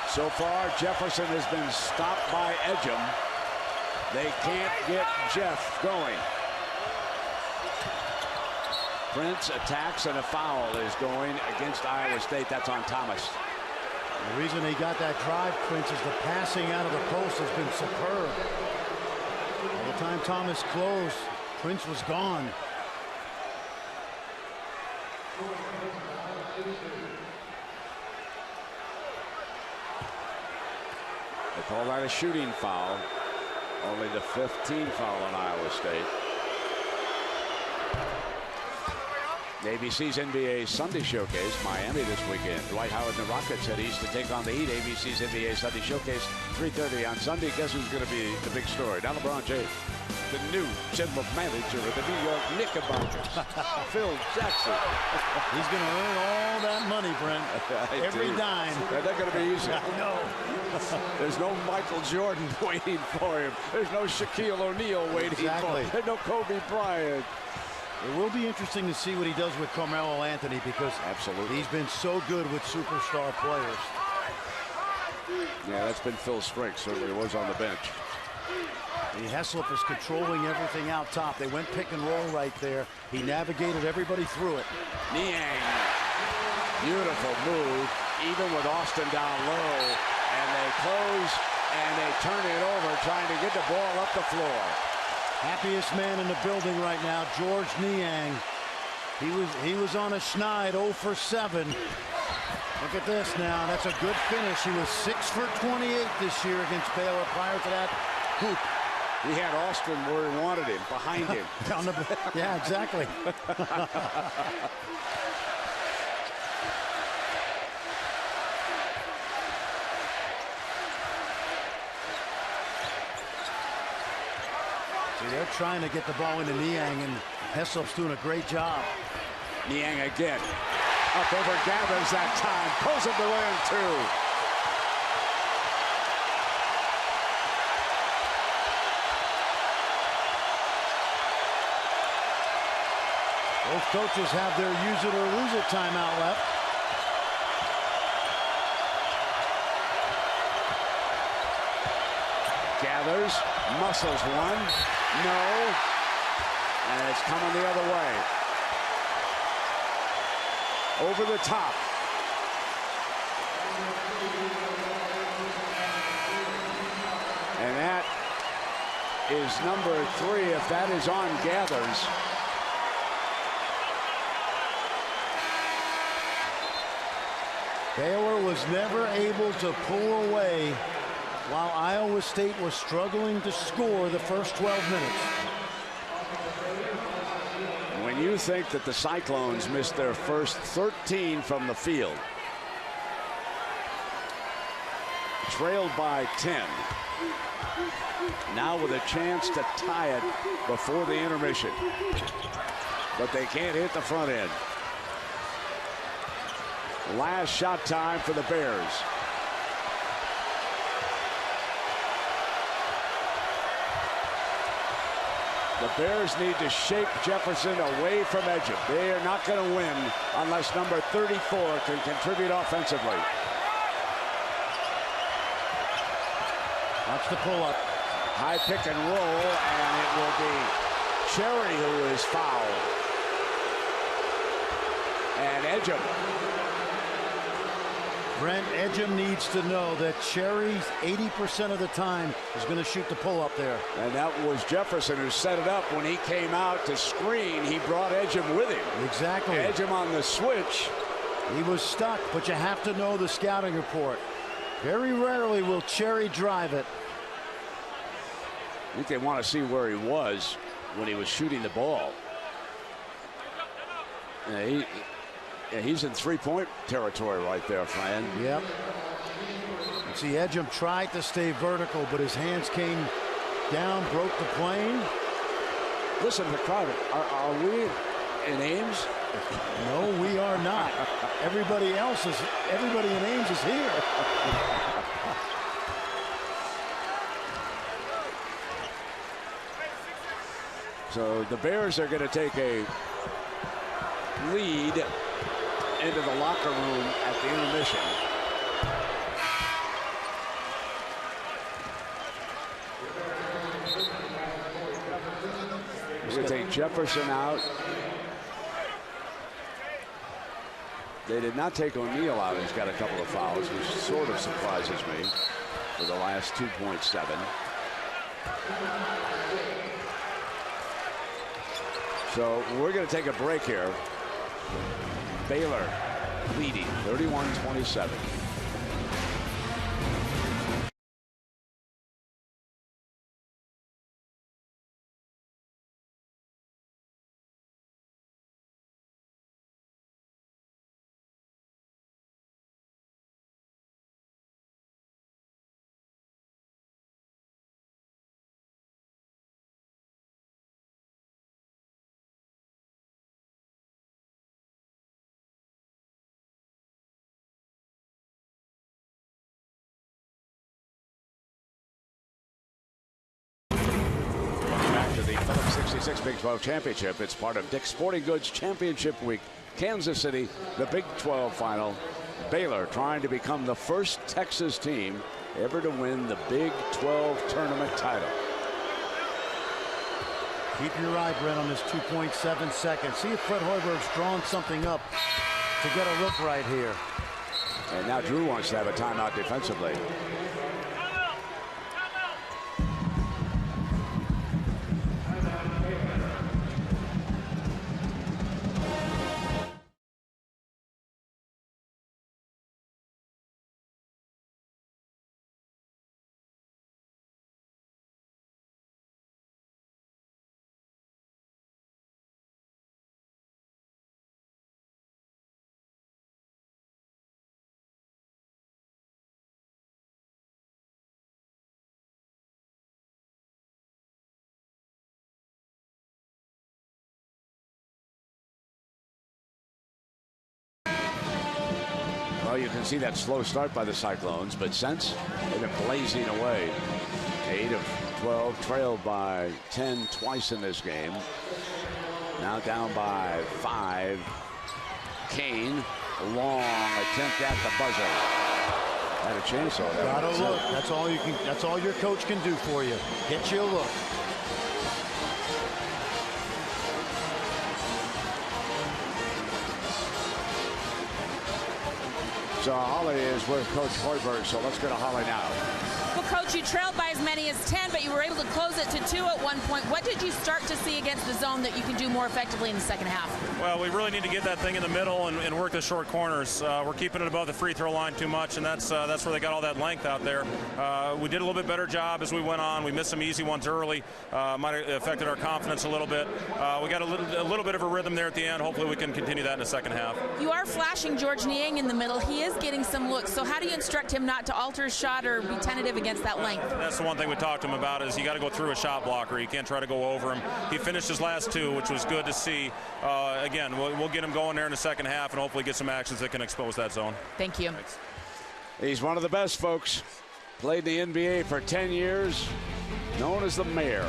So far, Jefferson has been stopped by Edgem. They can't get Jeff going. Prince attacks, and a foul is going against Iowa State. That's on Thomas. The reason he got that drive, Prince, is the passing out of the post has been superb. By the time Thomas closed, Prince was gone. They call that a shooting foul. Only the 15th foul on Iowa State. ABC's NBA Sunday Showcase, Miami this weekend. Dwight Howard and the Rockets head east to take on the Heat. ABC's NBA Sunday Showcase, 3:30 on Sunday. Guess who's going to be the big story? Now LeBron James, the new general manager of the New York Knickerbockers. Phil Jackson. He's going to earn all that money, Brent. Every dime. That's not going to be easy. No. There's no Michael Jordan waiting for him. There's no Shaquille O'Neal waiting for him. There's no Kobe Bryant. It will be interesting to see what he does with Carmelo Anthony, because absolutely he's been so good with superstar players. Yeah, that's been Phil's strength. Certainly was on the bench. Heslop is controlling everything out top. They went pick and roll right there. He navigated everybody through it. Niang, beautiful move, even with Austin down low. And they close and they turn it over, trying to get the ball up the floor. Happiest man in the building right now, George Niang. He was on a schneid, 0 for 7. Look at this now. That's a good finish. He was 6 for 28 this year against Baylor. Prior to that, hoop. He had Austin where he wanted him, behind him. Yeah, exactly. They're trying to get the ball into Niang, and Heslop's doing a great job. Niang again. Up over Gathers that time. Pulls him to win 2. Both coaches have their use it or lose it timeout left. Gathers, muscles one. No. And it's coming the other way. Over the top. And that is number 3. If that is on Gathers. Baylor was never able to pull away while Iowa State was struggling to score the first 12 minutes. When you think that the Cyclones missed their first 13 from the field, trailed by 10, now with a chance to tie it before the intermission, but they can't hit the front end. Last shot time for the Bears. The Bears need to shake Jefferson away from Edgem. They are not going to win unless number 34 can contribute offensively. Watch the pull-up. High pick and roll, and it will be Cherry who is fouled. And Edgem. Brent, Edgem needs to know that Cherry 80% of the time is going to shoot the pull-up there. And that was Jefferson who set it up. When he came out to screen, he brought Edgem with him. Exactly. Edgem on the switch. He was stuck, but you have to know the scouting report. Very rarely will Cherry drive it. I think they want to see where he was when he was shooting the ball. He's in three-point territory right there, Fran. Yep. See, Edgem tried to stay vertical, but his hands came down, broke the plane. Listen to the crowd. Are we in Ames? No, we are not. Everybody in Ames is here. So the Bears are going to take a lead into the locker room at the intermission. We're going to take Jefferson out. They did not take O'Neal out. He's got a couple of fouls, which sort of surprises me for the last 2.7. So we're going to take a break here. Baylor leading 31-27. Phillips 66 Big 12 Championship. It's part of Dick's Sporting Goods Championship Week. Kansas City, the Big 12 final. Baylor trying to become the first Texas team ever to win the Big 12 tournament title. Keep your eye, Brent, on this 2.7 seconds. See if Fred Hoiberg's drawn something up to get a look right here. And now Drew wants to have a timeout defensively. Well, you can see that slow start by the Cyclones, but since they've been blazing away. 8 of 12, trailed by 10 twice in this game. Now down by 5. Kane, long attempt at the buzzer. Had a chance on that. Gotta look. That's all you can. That's all your coach can do for you. Get you a look. So Holly is with Coach Hoiberg, so let's go to Holly now. Well, Coach, you trailed by as many as 10, but you were able to close it to 2 at one point. What did you start to see against the zone that you can do more effectively in the second half? Well, we really need to get that thing in the middle and work the short corners. We're keeping it above the free throw line too much, and that's where they got all that length out there. We did a little bit better job as we went on. We missed some easy ones early. Might have affected our confidence a little bit. We got a little bit of a rhythm there at the end. Hopefully we can continue that in the second half. You are flashing George Niang in the middle. He is getting some looks. So how do you instruct him not to alter his shot or be tentative again against that length. That's the one thing we talked to him about is you got to go through a shot blocker. You can't try to go over him. He finished his last two, which was good to see. Again, we'll get him going there in the second half and hopefully get some actions that can expose that zone. Thank you. Thanks. He's one of the best, folks. Played in the NBA for 10 years, known as the Mayor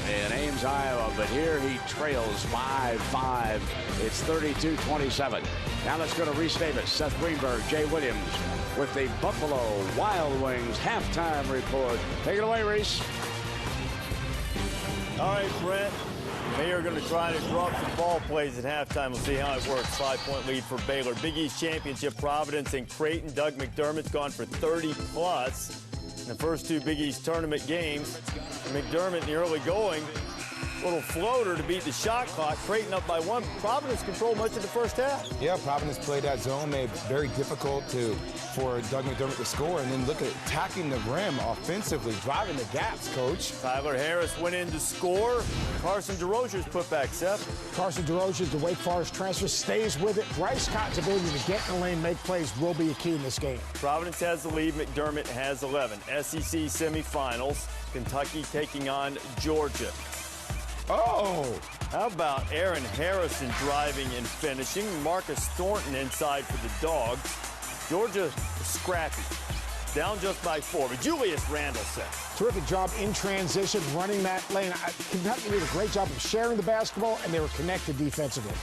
in Ames, Iowa. But here he trails 5-5. It's 32-27. Now let's go to Reese Davis, Seth Greenberg, Jay Williams with the Buffalo Wild Wings halftime report. Take it away, Reese. All right, Brent. They are going to try to drop some ball plays at halftime. We'll see how it works. 5-point lead for Baylor. Big East Championship, Providence and Creighton. Doug McDermott's gone for 30-plus in the first two Big East tournament games. McDermott in the early going. Little floater to beat the shot clock. Creighton up by one. Providence controlled much of the first half. Yeah, Providence played that zone, made it very difficult for Doug McDermott to score. And then look at attacking the rim offensively, driving the gaps, Coach. Tyler Harris went in to score. Carson DeRozier's put back, Seth. Carson DeRozier's the Wake Forest transfer, stays with it. Bryce Cotton's ability to get in the lane, make plays will be a key in this game. Providence has the lead. McDermott has 11. SEC semifinals. Kentucky taking on Georgia. Oh! How about Aaron Harrison driving and finishing? Marcus Thornton inside for the Dogs. Georgia scrappy. Down just by 4. But Julius Randle said. Terrific job in transition, running that lane. Kentucky did a great job of sharing the basketball, and they were connected defensively.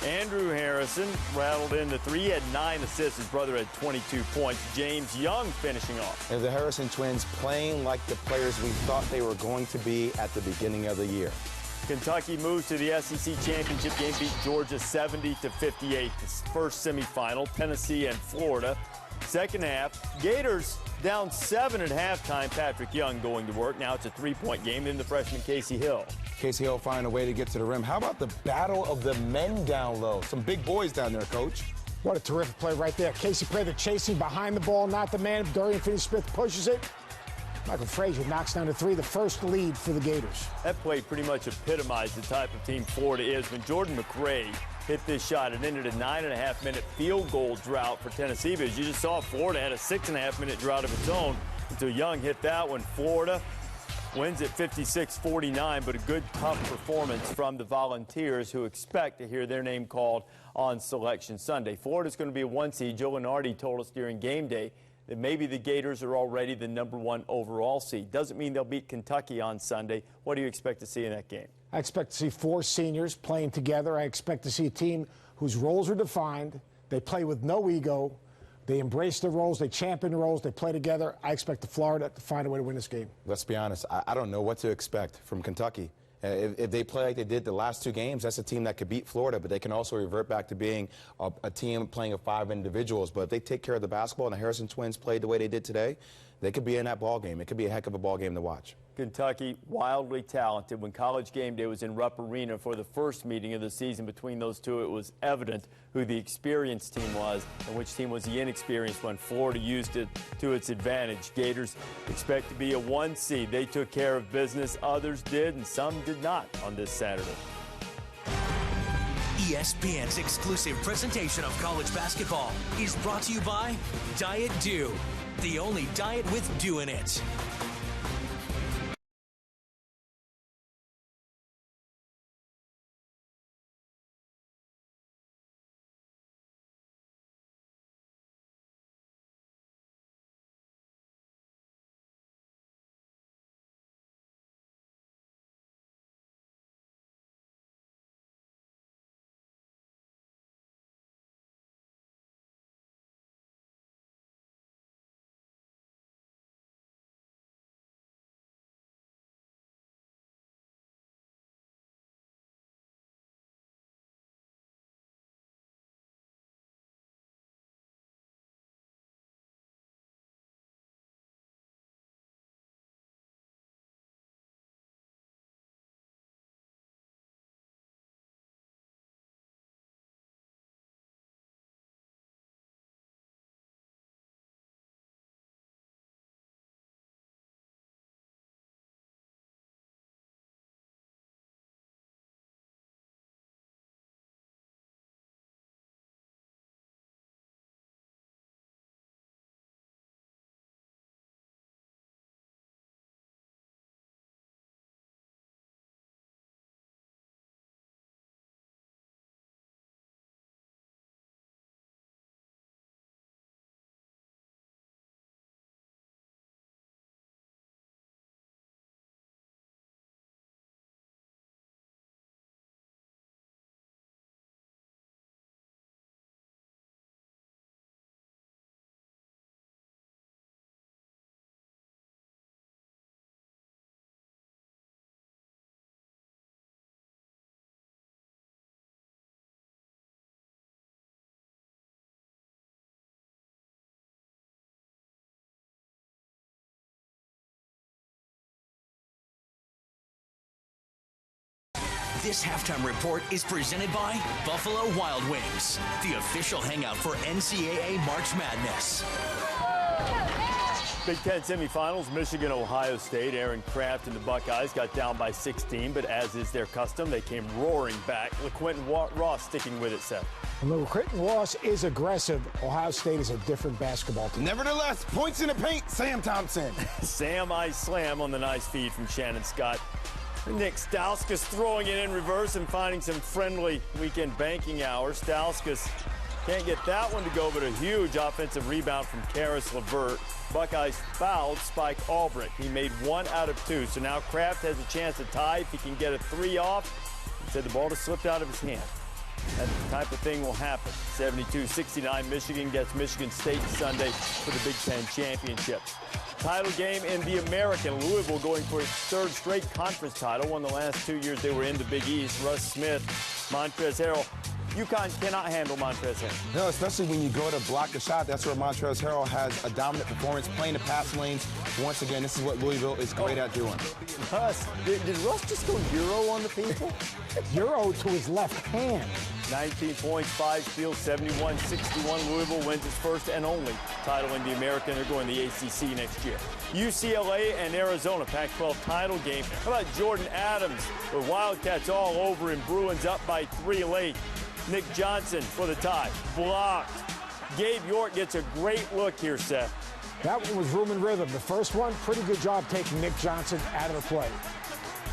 Andrew Harrison rattled in the 3. He had 9 assists. His brother had 22 points. James Young finishing off. And the Harrison twins playing like the players we thought they were going to be at the beginning of the year. Kentucky moves to the SEC championship game, beat Georgia 70-58. The first semifinal, Tennessee and Florida. Second half, Gators down 7 at halftime. Patrick Young going to work. Now it's a 3-point game. Then the freshman Casey Hill. Casey Hill finding a way to get to the rim. How about the battle of the men down low? Some big boys down there, Coach. What a terrific play right there. Casey Prather chasing behind the ball, not the man. Dorian Finney-Smith pushes it. Michael Frazier knocks down to 3, the first lead for the Gators. That play pretty much epitomized the type of team Florida is. When Jordan McRae hit this shot, it ended a 9.5-minute field goal drought for Tennessee. But as you just saw, Florida had a 6.5-minute drought of its own until Young hit that one. Florida wins at 56-49, but a good, tough performance from the Volunteers, who expect to hear their name called on Selection Sunday. Florida's going to be a 1 seed. Joe Lenardi told us during game day that maybe the Gators are already the #1 overall seed. Doesn't mean they'll beat Kentucky on Sunday. What do you expect to see in that game? I expect to see 4 seniors playing together. I expect to see a team whose roles are defined. They play with no ego. They embrace their roles. They champion the roles. They play together. I expect the Florida to find a way to win this game. Let's be honest. I don't know what to expect from Kentucky. If they play like they did the last 2 games, that's a team that could beat Florida, but they can also revert back to being a team playing of 5 individuals. But if they take care of the basketball and the Harrison twins played the way they did today, they could be in that ball game. It could be a heck of a ball game to watch. Kentucky, wildly talented. When College Game Day was in Rupp Arena for the first meeting of the season between those two, it was evident who the experienced team was and which team was the inexperienced one. Florida used it to its advantage. Gators expect to be a 1 seed. They took care of business. Others did, and some did not on this Saturday. ESPN's exclusive presentation of college basketball is brought to you by Diet Dew, the only diet with dew in it. This halftime report is presented by Buffalo Wild Wings, the official hangout for NCAA March Madness. Big Ten semifinals, Michigan, Ohio State. Aaron Kraft and the Buckeyes got down by 16, but as is their custom, they came roaring back. LaQuinton Ross sticking with it, Seth. And LaQuinton Ross is aggressive. Ohio State is a different basketball team. Nevertheless, points in the paint, Sam Thompson. Sam I slam on the nice feed from Shannon Scott. Nick Stauskas throwing it in reverse and finding some friendly weekend banking hours. Stauskas can't get that one to go, but a huge offensive rebound from Karis LeVert. Buckeyes fouled Spike Albrecht. He made 1 out of 2, so now Kraft has a chance to tie if he can get a 3 off. He said the ball just slipped out of his hand. That type of thing will happen. 72-69, Michigan gets Michigan State Sunday for the Big Ten Championship. Title game in the American. Louisville going for its 3rd straight conference title. Won the last 2 years they were in the Big East. Russ Smith, Montrezl Harrell. UConn cannot handle Montrezl Harrell. No, especially when you go to block the shot. That's where Montrezl Harrell has a dominant performance, playing the pass lanes. Once again, this is what Louisville is great at doing. Russ, did Russ just go Euro on the people? Euro to his left hand. 19 points, 5 steals, 71-61. Louisville wins its first and only title in the American. They're going to the ACC next year. UCLA and Arizona, Pac-12 title game. How about Jordan Adams? The Wildcats all over him. Bruins up by 3 late. Nick Johnson for the tie. Blocked. Gabe York gets a great look here, Seth. That one was room and rhythm. The first one, pretty good job taking Nick Johnson out of the play.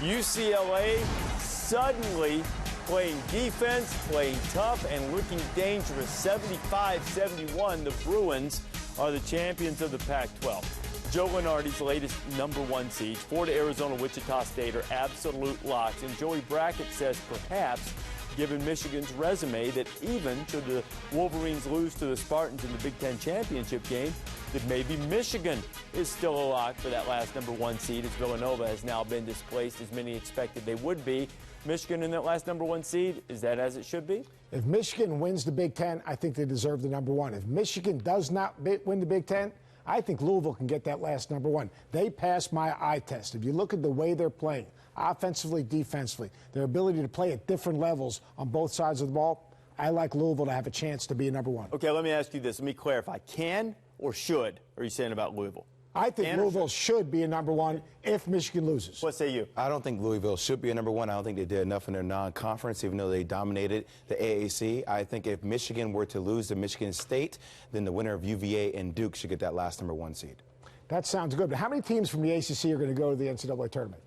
UCLA suddenly playing defense, playing tough, and looking dangerous. 75-71, the Bruins are the champions of the Pac-12. Joe Lunardi's latest #1 seed. 4 to Arizona, Wichita State are absolute locks. And Joey Brackett says perhaps, given Michigan's resume, that even should the Wolverines lose to the Spartans in the Big Ten championship game, that maybe Michigan is still a lock for that last #1 seed, as Villanova has now been displaced as many expected they would be. Michigan in that last #1 seed, is that as it should be? If Michigan wins the Big Ten, I think they deserve the #1. If Michigan does not win the Big Ten, I think Louisville can get that last #1. They passed my eye test. If you look at the way they're playing, offensively, defensively, their ability to play at different levels on both sides of the ball, I like Louisville to have a chance to be a #1. Okay, let me ask you this. Let me clarify. Can or should are you saying about Louisville? I think Louisville should be a #1 if Michigan loses. What say you? I don't think Louisville should be a #1. I don't think they did enough in their non-conference, even though they dominated the AAC. I think if Michigan were to lose to Michigan State, then the winner of UVA and Duke should get that last #1 seed. That sounds good. But how many teams from the ACC are going to go to the NCAA tournament?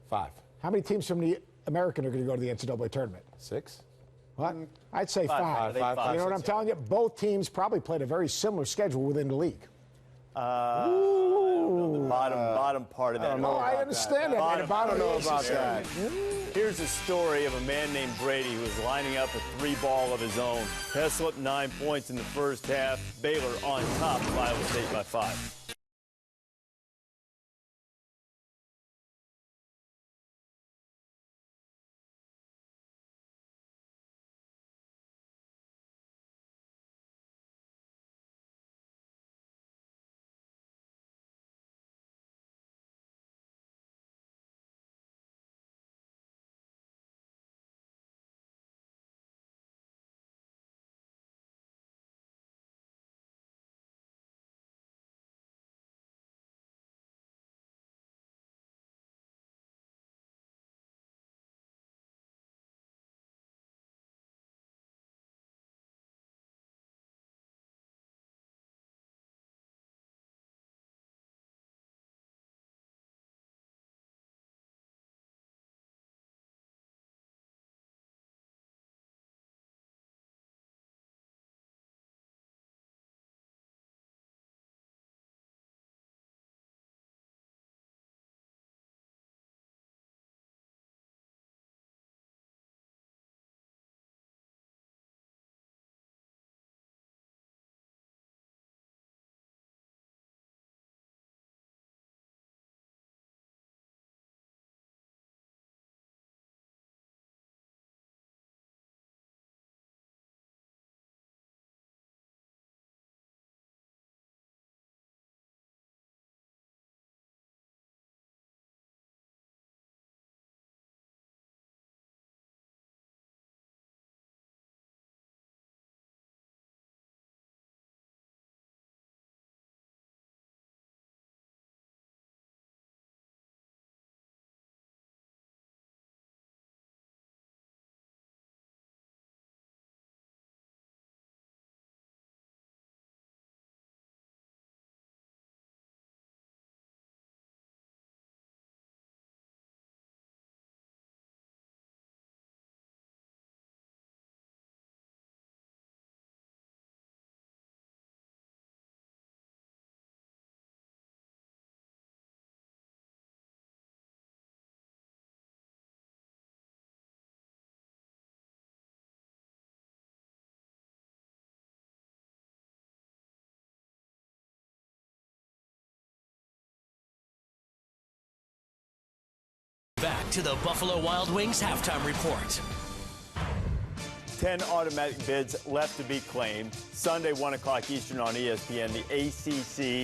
5. How many teams from the American are going to go to the NCAA tournament? 6? What? I'd say 5. Five, You know what I'm telling you? Both teams probably played a very similar schedule within the league. The bottom part of that. I understand that. I don't know about that. Here's a story of a man named Brady who was lining up a 3-ball of his own. Heslop 9 points in the first half. Baylor on top of Iowa State by 5. back to the Buffalo Wild Wings halftime report. 10 automatic bids left to be claimed. Sunday, 1 o'clock Eastern on ESPN, the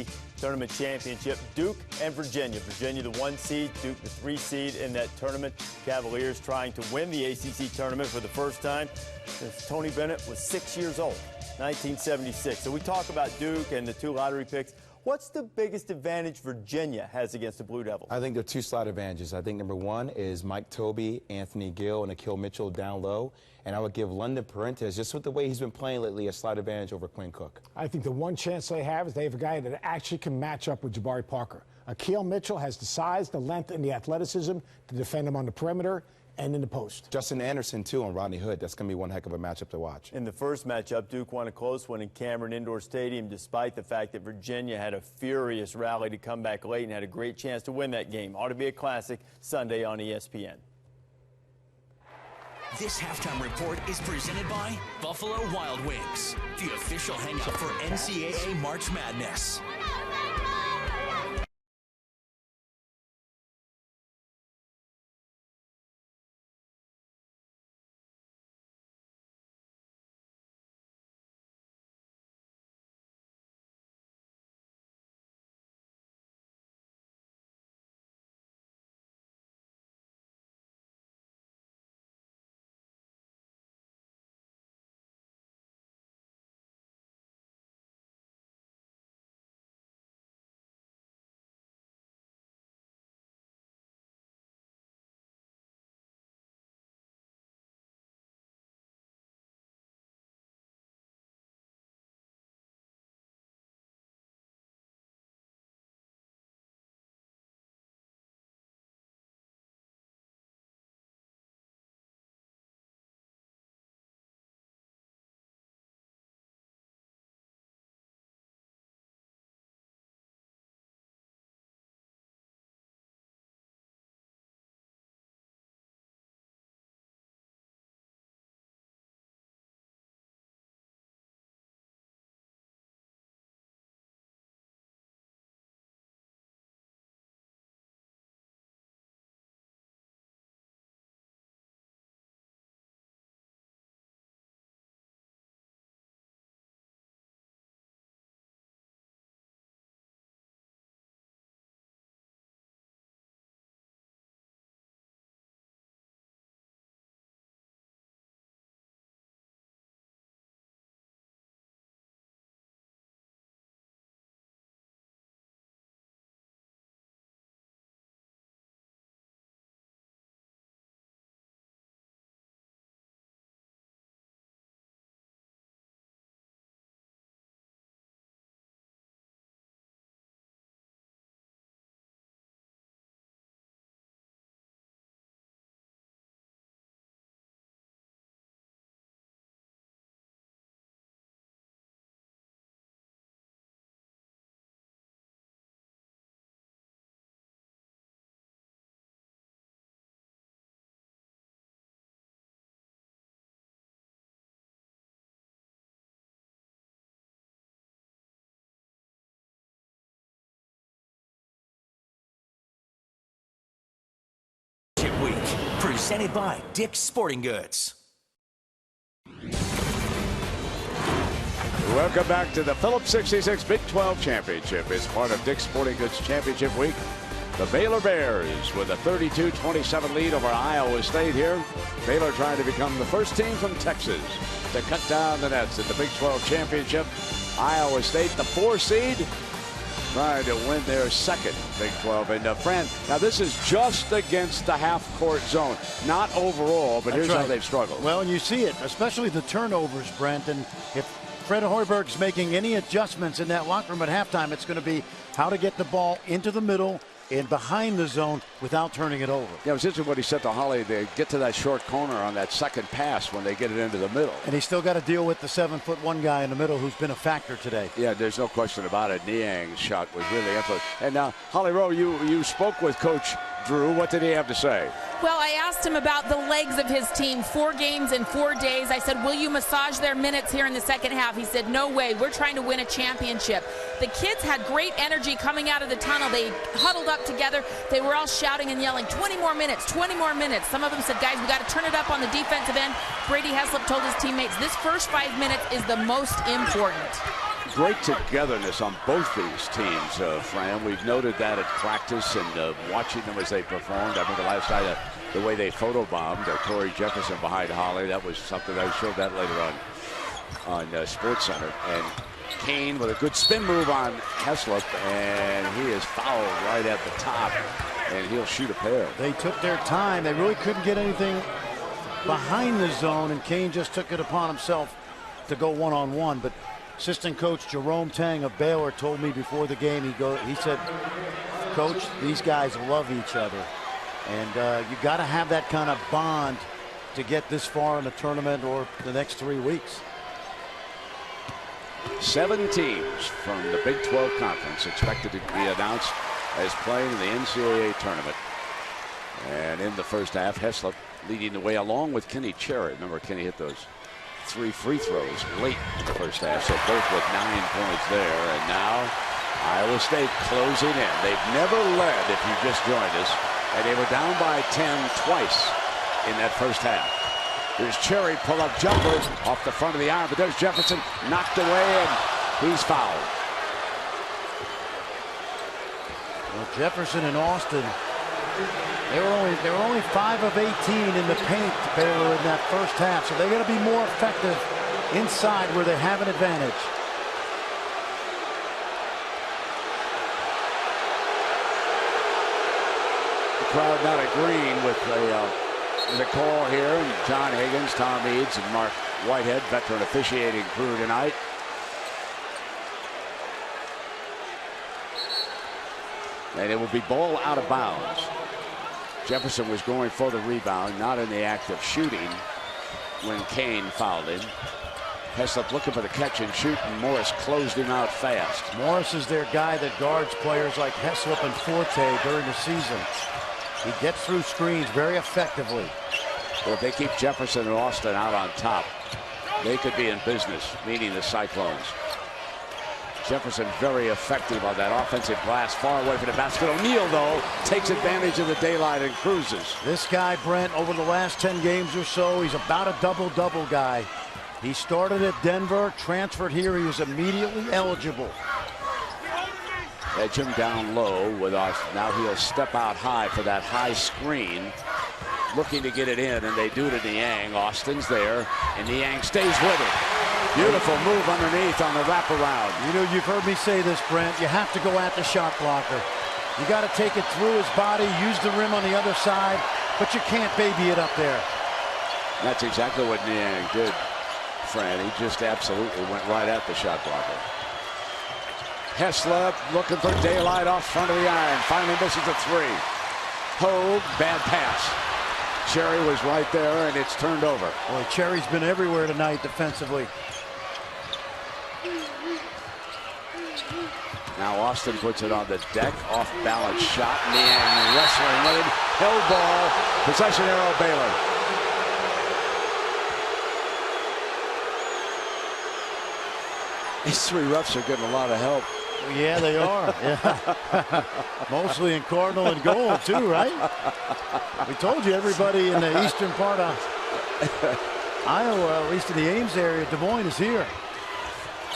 ACC Tournament Championship. Duke and Virginia. Virginia the 1 seed, Duke the 3 seed in that tournament. Cavaliers trying to win the ACC tournament for the first time since Tony Bennett was 6 years old, 1976. So we talk about Duke and the 2 lottery picks. What's the biggest advantage Virginia has against the Blue Devils? I think there are 2 slight advantages. I think number 1 is Mike Tobey, Anthony Gill, and Akil Mitchell down low. And I would give London Parentes, just with the way he's been playing lately, a slight advantage over Quinn Cook. I think the one chance they have is they have a guy that actually can match up with Jabari Parker. Akil Mitchell has the size, the length, and the athleticism to defend him on the perimeter and in the post. Justin Anderson, too, on Rodney Hood. That's going to be one heck of a matchup to watch. In the first matchup, Duke won a close one in Cameron Indoor Stadium, despite the fact that Virginia had a furious rally to come back late and had a great chance to win that game. Ought to be a classic Sunday on ESPN. This halftime report is presented by Buffalo Wild Wings, the official hangout for NCAA March Madness. Week, presented by Dick's Sporting Goods. Welcome back to the Phillips 66 Big 12 Championship. It's part of Dick's Sporting Goods Championship Week. The Baylor Bears with a 32-27 lead over Iowa State here. Baylor trying to become the first team from Texas to cut down the nets at the Big 12 Championship. Iowa State, the 4 seed, trying to win their second Big 12. And Fran, now this is just against the half-court zone, not overall, but here's how they've struggled. Well, you see it, especially the turnovers, Brent. And if Fred Hoiberg's making any adjustments in that locker room at halftime, it's going to be how to get the ball into the middle and behind the zone without turning it over. Yeah, it was interesting what he said to Holly. They get to that short corner on that second pass when they get it into the middle. And he's still got to deal with the 7'1" guy in the middle who's been a factor today. Yeah, there's no question about it. Niang's shot was really excellent. And now, Holly Rowe, you spoke with Coach Drew, what did he have to say? Well, I asked him about the legs of his team, 4 games in 4 days. I said, will you massage their minutes here in the second half? He said, no way. We're trying to win a championship. The kids had great energy coming out of the tunnel. They huddled up together. They were all shouting and yelling, 20 more minutes, 20 more minutes. Some of them said, guys, we got to turn it up on the defensive end. Brady Heslop told his teammates, this first 5 minutes is the most important. Great togetherness on both these teams, Fran. We've noted that at practice and watching them as they performed. I remember last night the way they photobombed Corey Jefferson behind Holly. That was something I showed that later on Sports Center. And Kane with a good spin move on Heslop, and he is fouled right at the top, and he'll shoot a pair. They took their time. They really couldn't get anything behind the zone, and Kane just took it upon himself to go one-on-one. But assistant coach Jerome Tang of Baylor told me before the game, he said, Coach, these guys love each other. And you got to have that kind of bond to get this far in the tournament or the next 3 weeks. 7 teams from the Big 12 Conference expected to be announced as playing in the NCAA tournament. And in the first half, Heslop leading the way along with Kenny Cherry. Remember, Kenny hit those 3 free throws late in the first half, so both with 9 points there. And now Iowa State closing in. They've never led, if you just joined us, and they were down by 10 twice in that first half. There's Cherry, pull-up jumper off the front of the iron, but there's Jefferson knocked away, and he's fouled. Well, Jefferson and Austin, they were only 5 of 18 in the paint, Baylor, in that first half, so they're going to be more effective inside where they have an advantage. The crowd not agreeing with the call here, and John Higgins, Tom Eads, and Mark Whitehead, veteran officiating crew tonight. And it will be ball out of bounds. Jefferson was going for the rebound, not in the act of shooting when Kane fouled him. Heslop looking for the catch and shoot, and Morris closed him out fast. Morris is their guy that guards players like Heslop and Forte during the season. He gets through screens very effectively. Well, if they keep Jefferson and Austin out on top, they could be in business, meaning the Cyclones. Jefferson very effective on that offensive glass, far away from the basket. O'Neal, though, takes advantage of the daylight and cruises. This guy, Brent, over the last 10 games or so, he's about a double-double guy. He started at Denver, transferred here. He was immediately eligible. Edge him down low with Austin. Now he'll step out high for that high screen, looking to get it in, and they do it to Niang. Austin's there, and Niang stays with it. Beautiful move underneath on the wraparound. You know, you've heard me say this, Brent. You have to go at the shot blocker. You got to take it through his body, use the rim on the other side, but you can't baby it up there. That's exactly what Niang did, Fran. He just absolutely went right at the shot blocker. Heslop looking for daylight off front of the iron. Finally misses a 3. Hogue, bad pass. Cherry was right there, and it's turned over. Boy, Cherry's been everywhere tonight defensively. Now Austin puts it on the deck. Off-balance shot. Niang wrestling with it. Held ball. Possession arrow, Baylor. These 3 refs are getting a lot of help. Yeah, they are. Yeah. Mostly in Cardinal and gold, too, right? We told you everybody in the eastern part of Iowa, at least in the Ames area, Des Moines is here.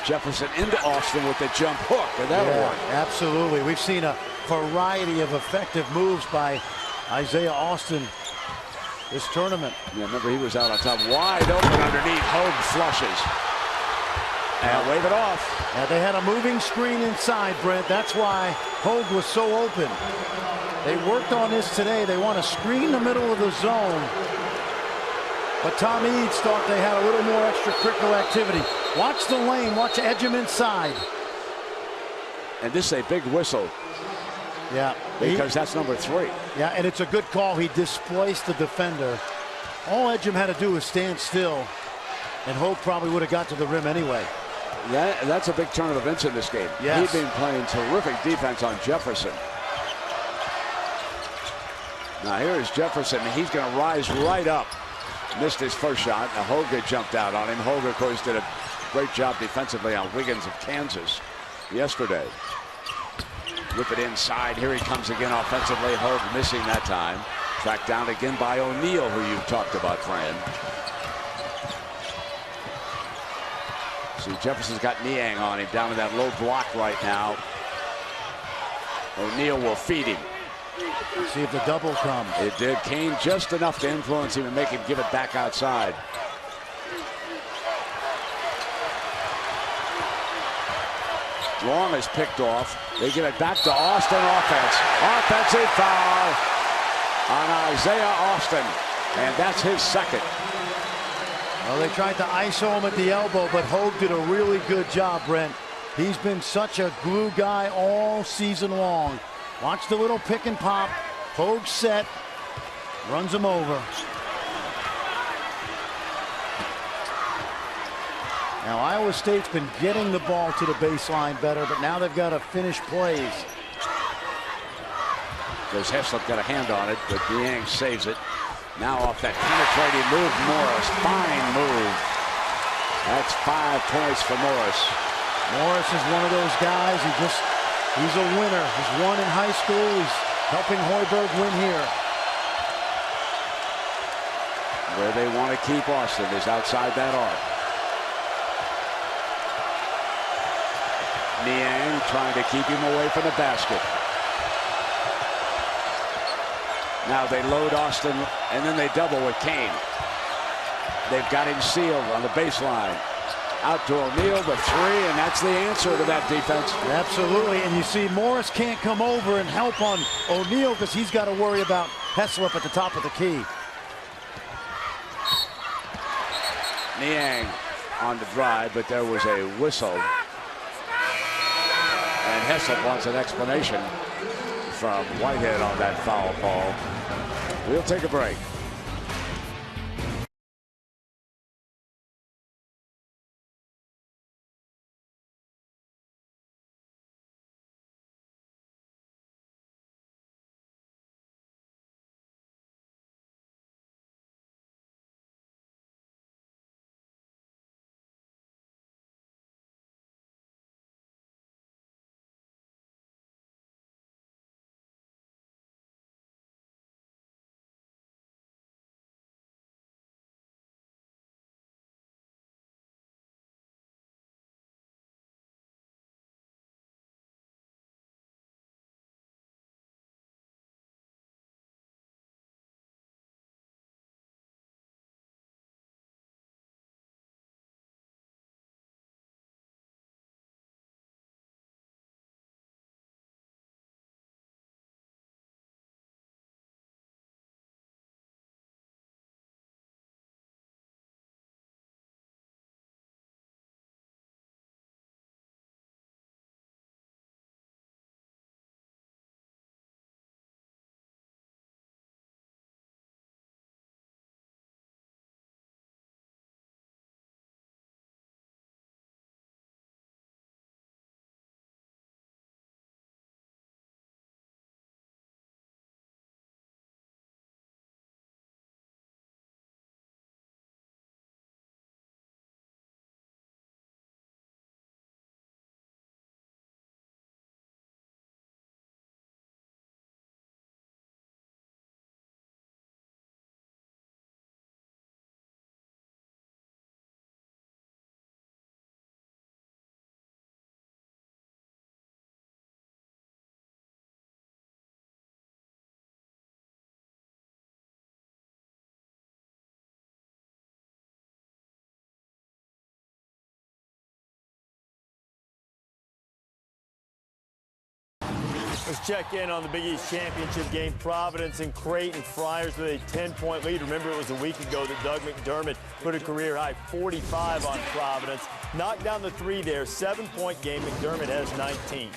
Jefferson into Austin with the jump hook, and that'll work. Absolutely. We've seen a variety of effective moves by Isaiah Austin this tournament. Yeah, remember, he was out on top, wide open underneath. Hogue flushes. And wave it off. Now, they had a moving screen inside, Brent. That's why Hogue was so open. They worked on this today. They want to screen the middle of the zone. But Tom Eads thought they had a little more extracurricular activity. Watch the lane. Watch edge him inside. And this is a big whistle. Yeah. Because that's number 3. Yeah, and it's a good call. He displaced the defender. All Edgem had to do was stand still, and Hogue probably would have got to the rim anyway. That's a big turn of events in this game. Yes. He's been playing terrific defense on Jefferson. Now here's Jefferson. He's going to rise right up. Missed his first shot. Now Hoga jumped out on him. Hoga, of course, did a great job defensively on Wiggins of Kansas yesterday. Whip it inside. Here he comes again offensively. Hogue missing that time. Tracked down again by O'Neal, who you've talked about, Fran. See, Jefferson's got Niang on him down in that low block right now. O'Neal will feed him. See if the double comes. It did. Kane just enough to influence him and make him give it back outside. Long is picked off. They give it back to Austin. Offensive foul on Isaiah Austin. And that's his second. Well, they tried to ISO him at the elbow, but Hogue did a really good job, Brent. He's been such a glue guy all season long. Watch the little pick and pop. Hogue set. Runs him over. Now, Iowa State's been getting the ball to the baseline better, but now they've got to finish plays. There's Heslop got a hand on it, but Niang saves it. Now off that penetrating move, Morris. Fine move. That's 5 points for Morris. Morris is one of those guys. He's a winner. He's won in high school. He's helping Hoiberg win here. Where they want to keep Austin is outside that arc. Niang trying to keep him away from the basket. Now they load Austin, and then they double with Kane. They've got him sealed on the baseline. Out to O'Neal, the three, and that's the answer to that defense. Absolutely, and you see Morris can't come over and help on O'Neal because he's got to worry about Heslop at the top of the key. Niang on the drive, but there was a whistle. And Heslop wants an explanation from Whitehead on that foul call. We'll take a break. Let's check in on the Big East Championship game. Providence and Creighton Friars with a 10-point lead. Remember, it was a week ago that Doug McDermott put a career-high 45 on Providence. Knocked down the three there. 7-point game. McDermott has 19.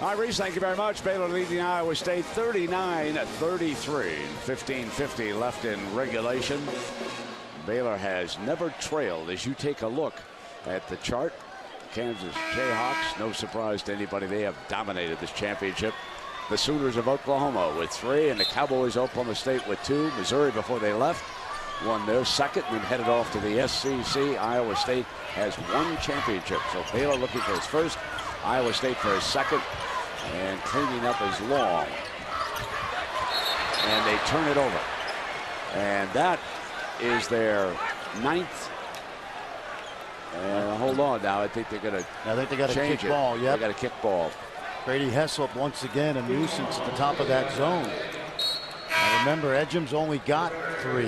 All right, Reese, thank you very much. Baylor leading Iowa State 39-33. 15:50 left in regulation. Baylor has never trailed. As you take a look at the chart, Kansas Jayhawks, no surprise to anybody, they have dominated this championship. the Sooners of Oklahoma with 3, and the Cowboys Oklahoma State with 2. Missouri, before they left, won their second and then headed off to the SEC. Iowa State has 1 championship. So Baylor looking for his first, Iowa State for his second, and cleaning up his long. And they turn it over. And that is their 9th. And hold on now. I think they're going to change kick it. ball. Yep. They got a kick ball. Grady Heslop once again a nuisance at the top of that zone. Now remember, Edgham's only got 3.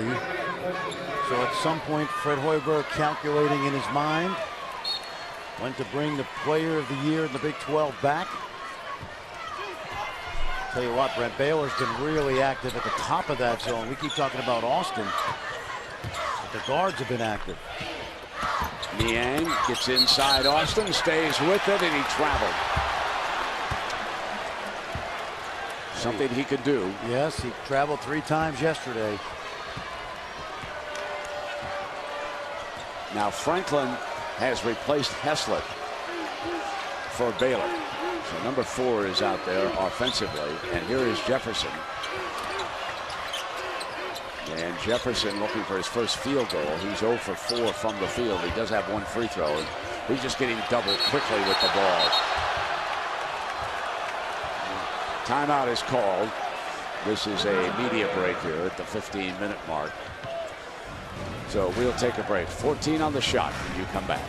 So at some point, Fred Hoiberg calculating in his mind when to bring the player of the year in the Big 12 back. Tell you what, Brent, Baylor's been really active at the top of that zone. We keep talking about Austin, but the guards have been active. Niang gets inside Austin, stays with it, and he traveled. Something he could do. Yes, he traveled 3 times yesterday. Now Franklin has replaced Heslop for Baylor. So number 4 is out there offensively, and here is Jefferson. And Jefferson looking for his first field goal. He's 0 for 4 from the field. He does have 1 free throw. He's just getting doubled quickly with the ball. Timeout is called. This is a media break here at the 15-minute mark. So we'll take a break. 14 on the shot when you come back.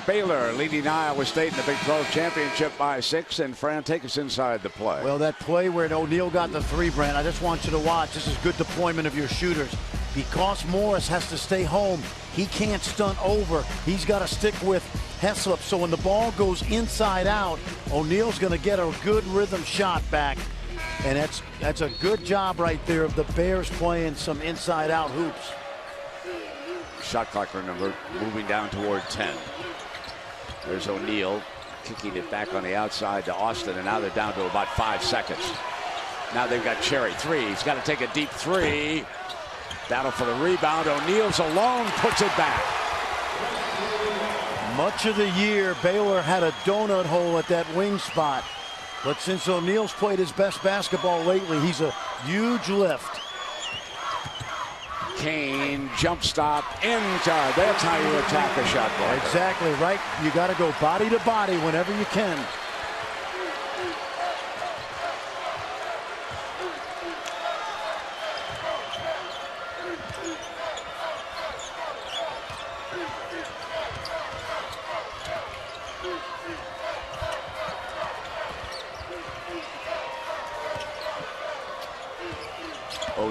Baylor leading Iowa State in the Big 12 championship by 6. And Fran, take us inside the play. Well, that play where O'Neal got the 3, Brent, I just want you to watch. This is good deployment of your shooters. Because Morris has to stay home, he can't stunt over. He's got to stick with Heslop. So when the ball goes inside out, O'Neal's going to get a good rhythm shot back. And that's a good job right there of the Bears playing some inside out hoops. Shot clock number moving down toward 10. There's O'Neal kicking it back on the outside to Austin, and now they're down to about 5 seconds. Now they've got Cherry 3. He's got to take a deep 3. Battle for the rebound. O'Neal's alone, puts it back. Much of the year, Baylor had a donut hole at that wing spot. But since O'Neal's played his best basketball lately, he's a huge lift. Kane jump stop into. That's how you attack a shot blocker. Exactly right. You got to go body to body whenever you can.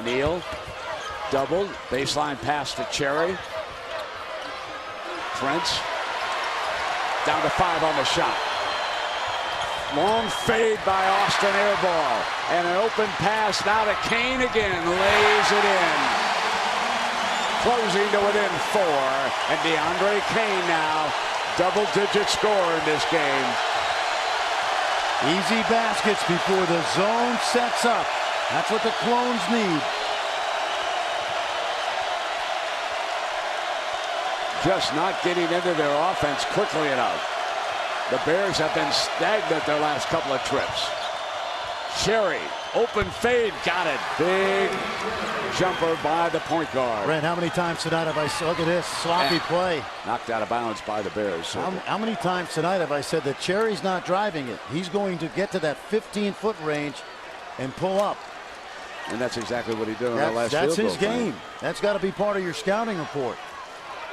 O'Neal, doubled, baseline pass to Cherry. Prince, down to 5 on the shot. Long fade by Austin, air ball. And an open pass now to Kane again, lays it in. Closing to within 4, and DeAndre Kane now, double-digit score in this game. Easy baskets before the zone sets up. That's what the Clones need. Just not getting into their offense quickly enough. The Bears have been stagnant their last couple of trips. Cherry, open fade, got it. Big jumper by the point guard. Brent, how many times tonight have I said, look at this, sloppy play. Knocked out of bounds by the Bears. How many times tonight have I said that Cherry's not driving it? He's going to get to that 15-foot range and pull up. And that's exactly what he did on the last That's field his goal game. That's got to be part of your scouting report.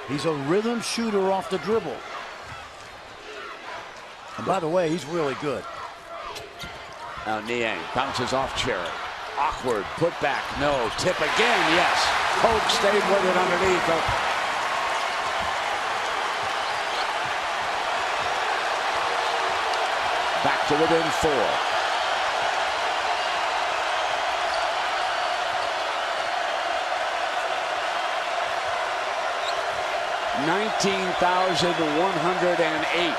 He's a rhythm shooter off the dribble. And by the way, he's really good. Now Niang bounces off Cherry. Awkward, put back, no. Tip again, yes. Hogue stayed with it underneath. Back to within 4. $19,108.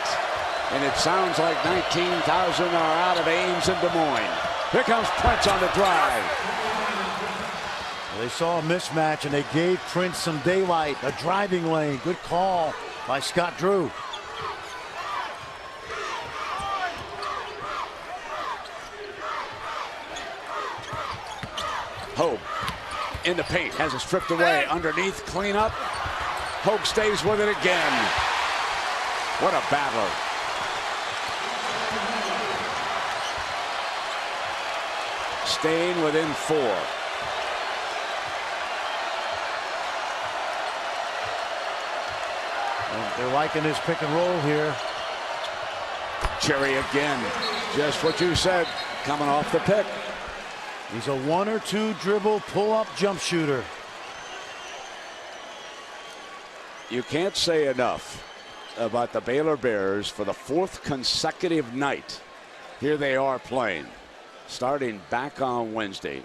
And it sounds like 19,000 are out of Ames and Des Moines. Here comes Prince on the drive. They saw a mismatch and they gave Prince some daylight, a driving lane. Good call by Scott Drew. Hogue in the paint, has it stripped away. Underneath, clean up. Hogue stays with it again. What a battle. Staying within 4. And they're liking this pick and roll here. Cherry again. Just what you said, coming off the pick. He's a 1 or 2 dribble pull-up jump shooter. You can't say enough about the Baylor Bears for the 4th consecutive night. Here they are playing, starting back on Wednesday.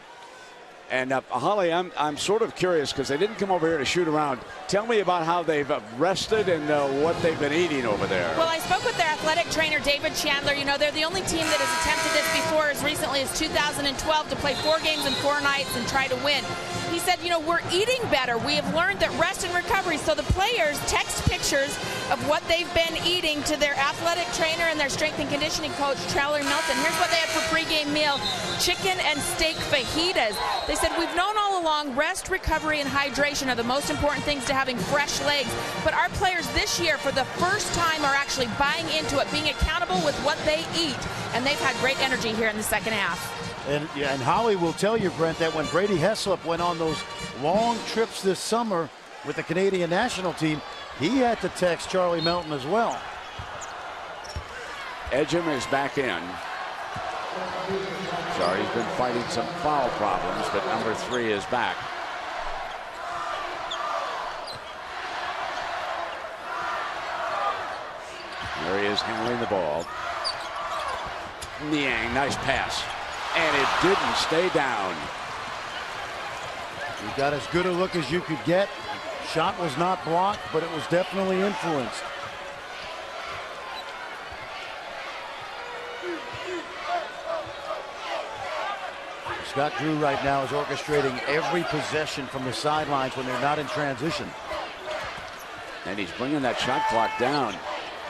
And Holly, I'm sort of curious because they didn't come over here to shoot around. Tell me about how they've rested and what they've been eating over there. Well, I spoke with their athletic trainer, David Chandler. You know, they're the only team that has attempted this before as recently as 2012 to play 4 games in 4 nights and try to win. He said, you know, we're eating better. We have learned that rest and recovery. So the players text pictures of what they've been eating to their athletic trainer and their strength and conditioning coach, Trailer Milton. Here's what they had for pregame meal: chicken and steak fajitas. They said, we've known all along rest, recovery, and hydration are the most important things to having fresh legs. But our players this year, for the first time, are actually buying into it, being accountable with what they eat. And they've had great energy here in the second half. And Holly will tell you, Brent, that when Brady Heslop went on those long trips this summer with the Canadian national team, he had to text Charlie Melton as well. Edgem is back in. Sorry, he's been fighting some foul problems, but number 3 is back. There he is handling the ball. Niang, nice pass. And it didn't stay down. He got as good a look as you could get. Shot was not blocked, but it was definitely influenced. Scott Drew right now is orchestrating every possession from the sidelines when they're not in transition. And he's bringing that shot clock down.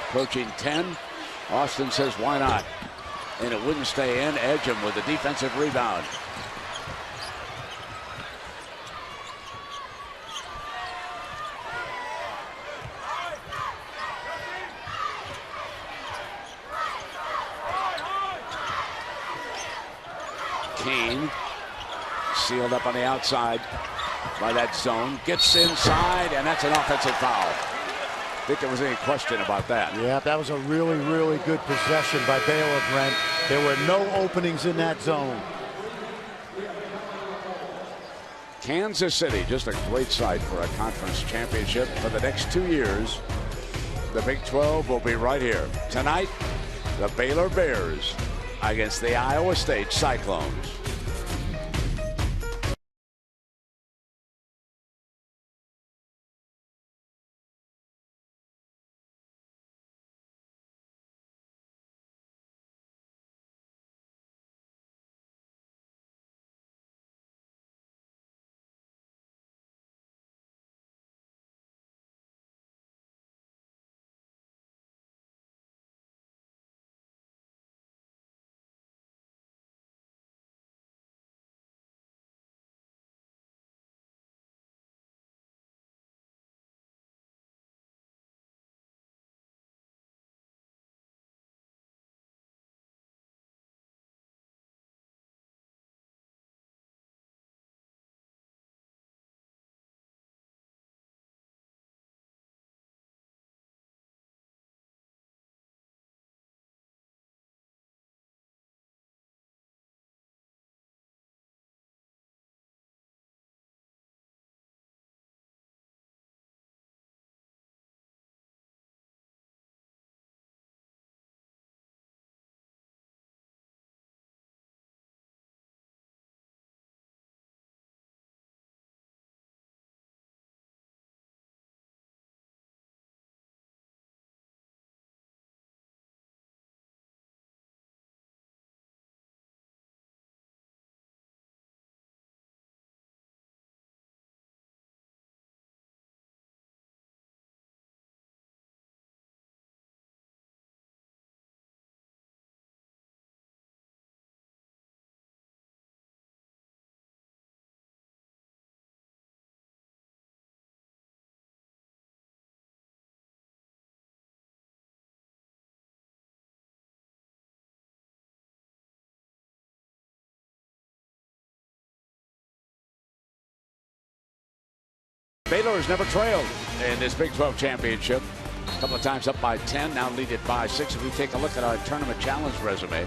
Approaching 10. Austin says, why not? And it wouldn't stay in. Edgem with a defensive rebound. Kane sealed up on the outside by that zone. Gets inside, and that's an offensive foul. I think there was any question about that. Yeah, that was a really, really good possession by Baylor, Brent. There were no openings in that zone. Kansas City, just a great site for a conference championship for the next 2 years. The Big 12 will be right here. Tonight, the Baylor Bears against the Iowa State Cyclones. Baylor has never trailed in this Big 12 championship. A couple of times up by 10, now lead it by 6. If we take a look at our tournament challenge resume,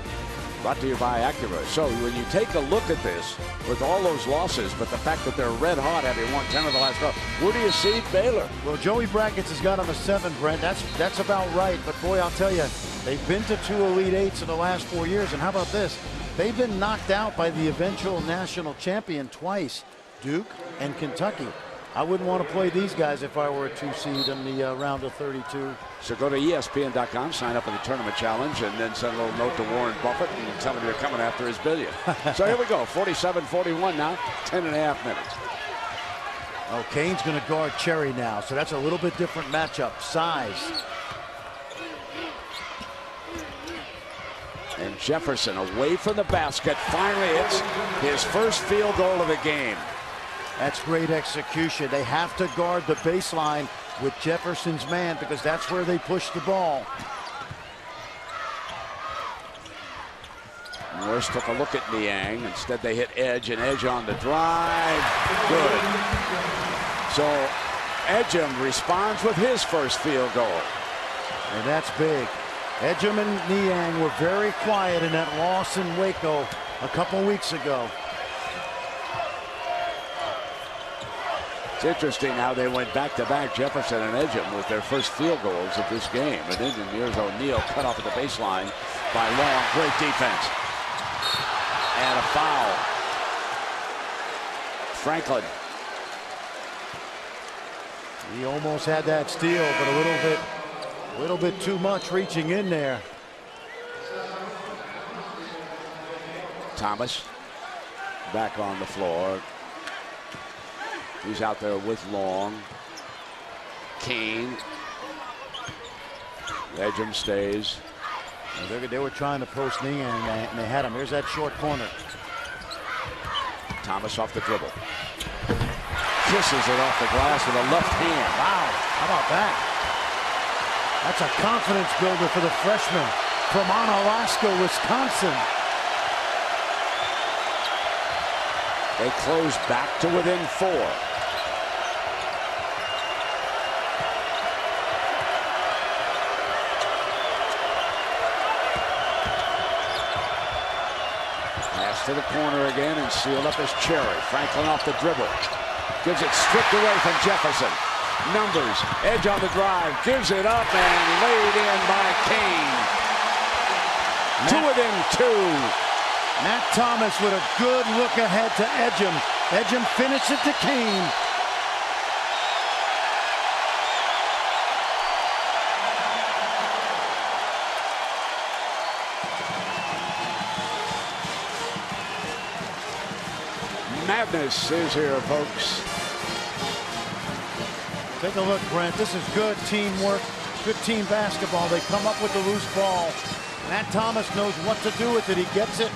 brought to you by Acura. So when you take a look at this, with all those losses, but the fact that they're red hot, having won 10 of the last 12, where do you see Baylor? Well, Joey Brackets has got them a 7, Brent. That's about right. But boy, I'll tell you, they've been to 2 Elite Eights in the last 4 years. And how about this? They've been knocked out by the eventual national champion twice, Duke and Kentucky. I wouldn't want to play these guys if I were a 2 seed in the round of 32. So go to ESPN.com, sign up for the tournament challenge, and then send a little note to Warren Buffett and tell him you're coming after his billion. So here we go, 47-41 now, 10.5 minutes. Oh, Kane's going to guard Cherry now, so that's a little bit different matchup. Size. And Jefferson away from the basket. Finally hits his first field goal of the game. That's great execution. They have to guard the baseline with Jefferson's man because that's where they push the ball. Morris took a look at Niang. Instead, they hit Edge, and Edge on the drive. Good. So Edgem responds with his first field goal. And that's big. Edgem and Niang were very quiet in that loss in Waco a couple weeks ago. It's interesting how they went back-to-back, Jefferson and Edgem, with their first field goals of this game. And then here's O'Neal cut off at the baseline by Long. Great defense. And a foul. Franklin. He almost had that steal, but a little bit too much reaching in there. Thomas back on the floor. He's out there with Long. Kane. Edgem stays. They were trying to post Niang and they had him. Here's that short corner. Thomas off the dribble. Kisses it off the glass with a left hand. Wow, how about that? That's a confidence builder for the freshman from Onalaska, Wisconsin. They close back to within 4. Pass to the corner again and sealed up as Cherry. Franklin off the dribble. Gives it stripped away from Jefferson. Numbers, Edge on the drive, gives it up and laid in by Kane. Two within two. Matt Thomas with a good look ahead to Edgem. Edgem finished it to Kane. Madness is here, folks. Take a look, Brent. This is good teamwork, good team basketball. They come up with the loose ball. Matt Thomas knows what to do with it. He gets it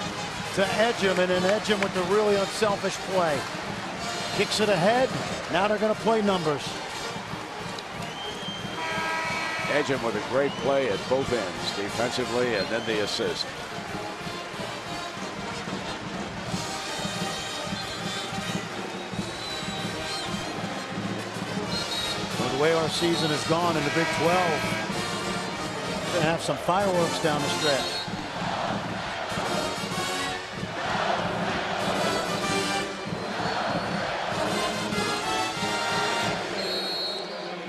to Edgem, and then Edgem with the really unselfish play. Kicks it ahead. Now they're going to play numbers. Edgem with a great play at both ends, defensively and then the assist. The way our season has gone in the Big 12, we're going to have some fireworks down the stretch.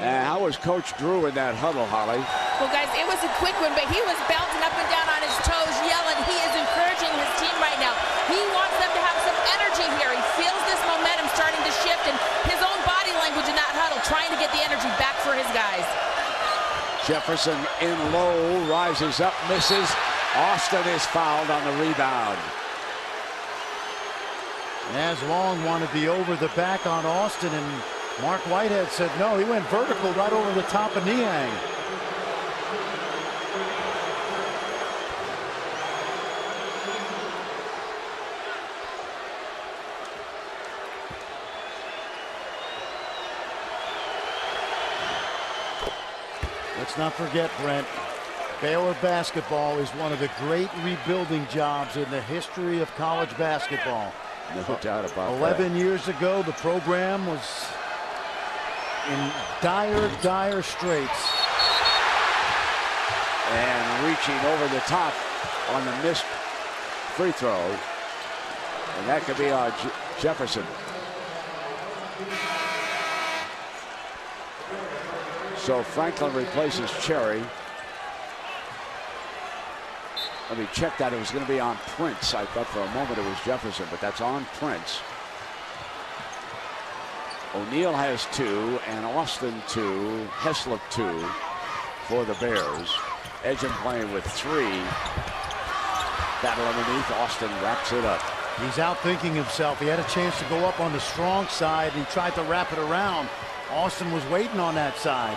How was Coach Drew in that huddle, Holly? Well, guys, it was a quick one, but he was bouncing up and down on his toes, yelling. He is encouraging his team right now. He wants them to have some energy here. He feels this momentum starting to shift, and his own body language in that huddle, trying to get the energy back for his guys. Jefferson in low, rises up, misses. Austin is fouled on the rebound. As Long wanted the over the back on Austin, and Mark Whitehead said no. He went vertical right over the top of Niang. Let's not forget, Brent, Baylor basketball is one of the great rebuilding jobs in the history of college basketball. No doubt about 11 years ago, the program was in dire straits. And reaching over the top on the missed free throw. And that could be Jefferson. So Franklin replaces Cherry. Let me check that. It was going to be on Prince. I thought for a moment it was Jefferson, but that's on Prince. O'Neal has 2, and Austin 2, Heslop 2 for the Bears. Edgem playing with 3. Battle underneath. Austin wraps it up. He's outthinking himself. He had a chance to go up on the strong side, and he tried to wrap it around. Austin was waiting on that side.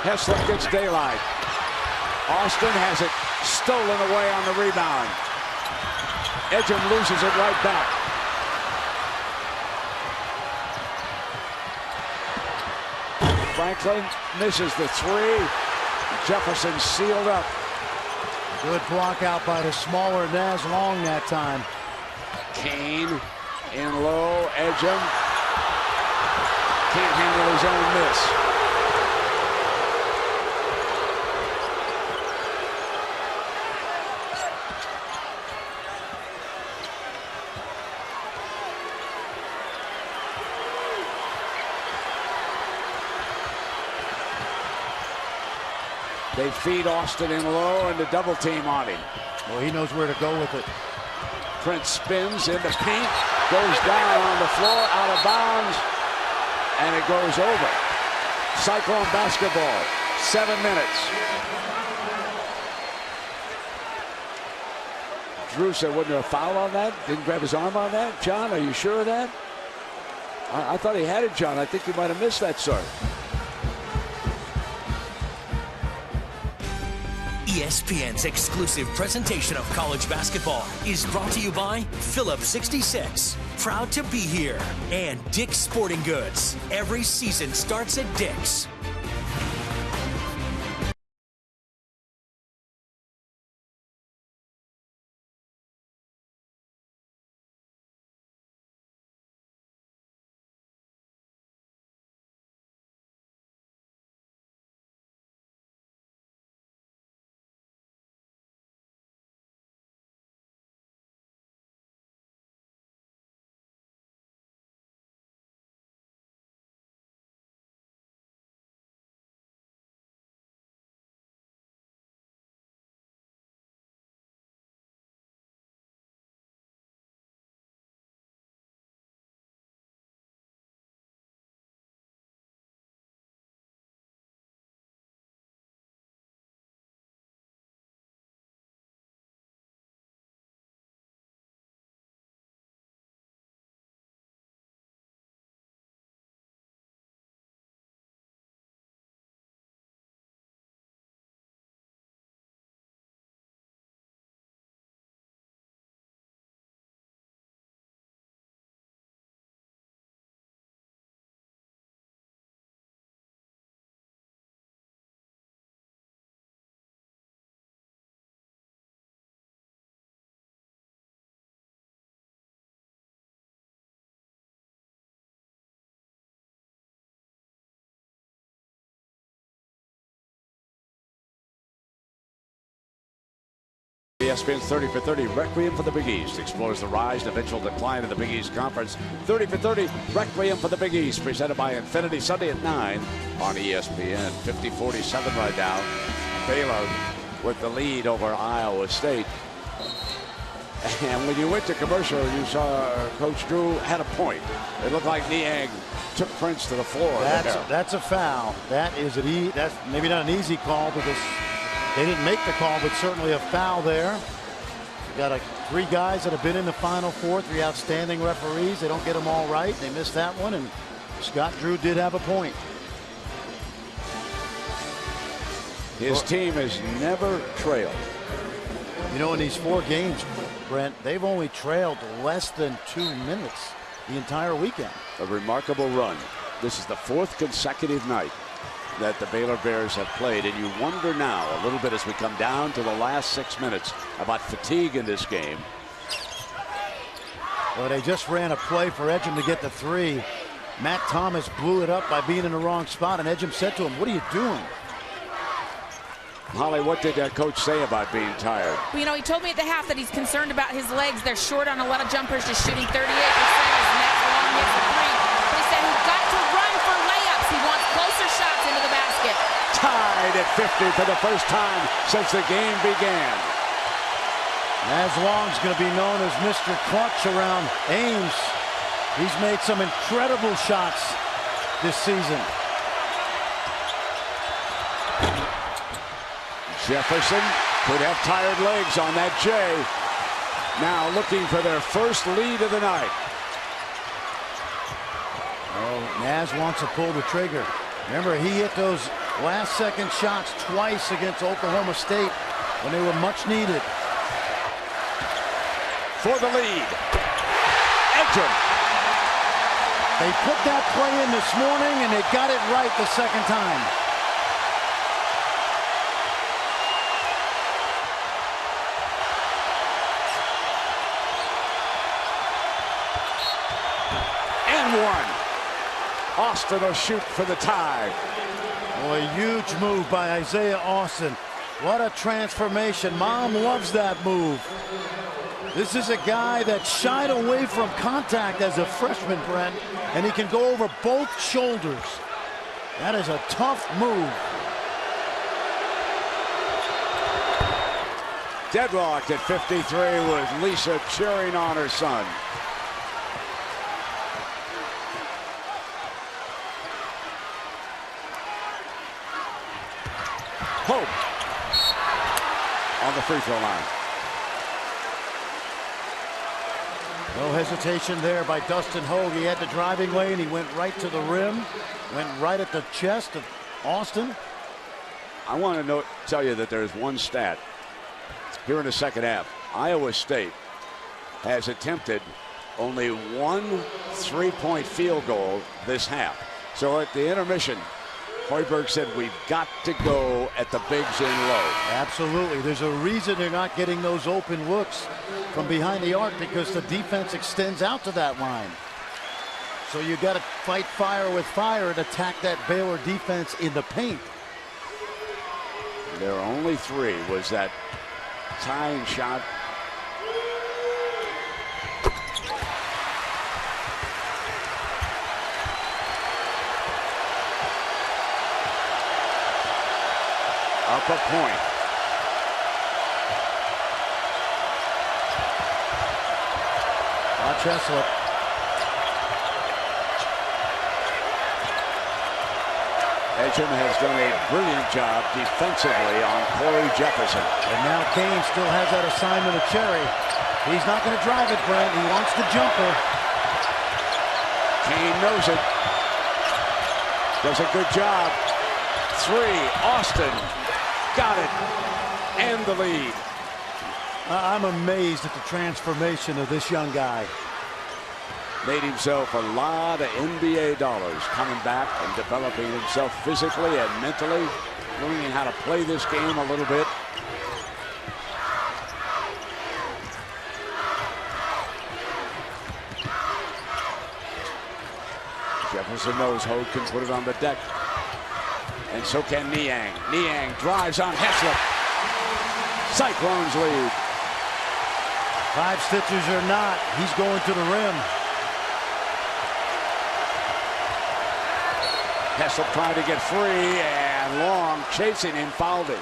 Heslop gets daylight. Austin has it stolen away on the rebound. Edgem loses it right back. Franklin misses the 3. Jefferson sealed up. Good block out by the smaller Naz Long that time. Kane in low. Edgem can't handle his own miss. They feed Austin in low and the double team on him. Well, he knows where to go with it. Prince spins in the paint, goes down on the floor, out of bounds, and it goes over. Cyclone basketball, 7 minutes. Drew said, wasn't there a foul on that? Didn't grab his arm on that? John, are you sure of that? I thought he had it, John. I think he might have missed that, sir. ESPN's exclusive presentation of college basketball is brought to you by Phillips 66, proud to be here, and Dick's Sporting Goods. Every season starts at Dick's. ESPN's 30 for 30 Requiem for the Big East explores the rise and eventual decline of the Big East Conference. 30 for 30 Requiem for the Big East, presented by Infinity, Sunday at 9 on ESPN. 50-47 right now. Baylor with the lead over Iowa State. And when you went to commercial, you saw Coach Drew had a point. It looked like Niang took Prince to the floor. That's a foul. That's maybe not an easy call because they didn't make the call, but certainly a foul there. You got three guys that have been in the Final Four, three outstanding referees. They don't get them all right. They missed that one, and Scott Drew did have a point. His team has never trailed. You know, in these 4 games, Brent, they've only trailed less than 2 minutes the entire weekend. A remarkable run. This is the 4th consecutive night that the Baylor Bears have played, and you wonder now a little bit as we come down to the last 6 minutes about fatigue in this game. Well, they just ran a play for Edgem to get the 3. Matt Thomas blew it up by being in the wrong spot, and Edgem said to him, "What are you doing?" Holly, what did that coach say about being tired? Well, you know, he told me at the half that he's concerned about his legs. They're short on a lot of jumpers, just shooting 38% as Matt Long hits the 3. But he said he's got to run for layups. He wants closer shots into the basket. Tied at 50 for the first time since the game began. Naz Long's going to be known as Mr. Clutch around Ames. He's made some incredible shots this season. Jefferson could have tired legs on that J. Now looking for their first lead of the night. Oh, Naz wants to pull the trigger. Remember, he hit those last-second shots twice against Oklahoma State when they were much needed. For the lead. Edgem. They put that play in this morning, and they got it right the second time. One. Austin will shoot for the tie. Oh, a huge move by Isaiah Austin. What a transformation. Mom loves that move. This is a guy that shied away from contact as a freshman, Brent, and he can go over both shoulders. That is a tough move. Deadlocked at 53 with Lisa cheering on her son. Hope on the free throw line. No hesitation there by Dustin Hogue. He had the driving lane. He went right to the rim. Went right at the chest of Austin. I want to tell you that there's one stat here in the second half. Iowa State has attempted only 1 3-point field goal this half. So at the intermission, Hoiberg said we've got to go at the bigs in low. Absolutely. There's a reason they're not getting those open looks from behind the arc, because the defense extends out to that line. So you got to fight fire with fire and attack that Baylor defense in the paint. There are only 3. Was that tying shot? Up a point. Watch Heslop. Edgem has done a brilliant job defensively on Corey Jefferson. And now Kane still has that assignment of Cherry. He's not going to drive it, Brent. He wants the jumper. Kane knows it. Does a good job. 3. Austin. Got it. And the lead. I'm amazed at the transformation of this young guy. Made himself a lot of NBA dollars coming back and developing himself physically and mentally, learning how to play this game a little bit. Jefferson knows Hogue can put it on the deck. And so can Niang. Niang drives on Heslop. Cyclones lead. 5 stitches or not, he's going to the rim. Hessel trying to get free, and Long chasing him, fouled him.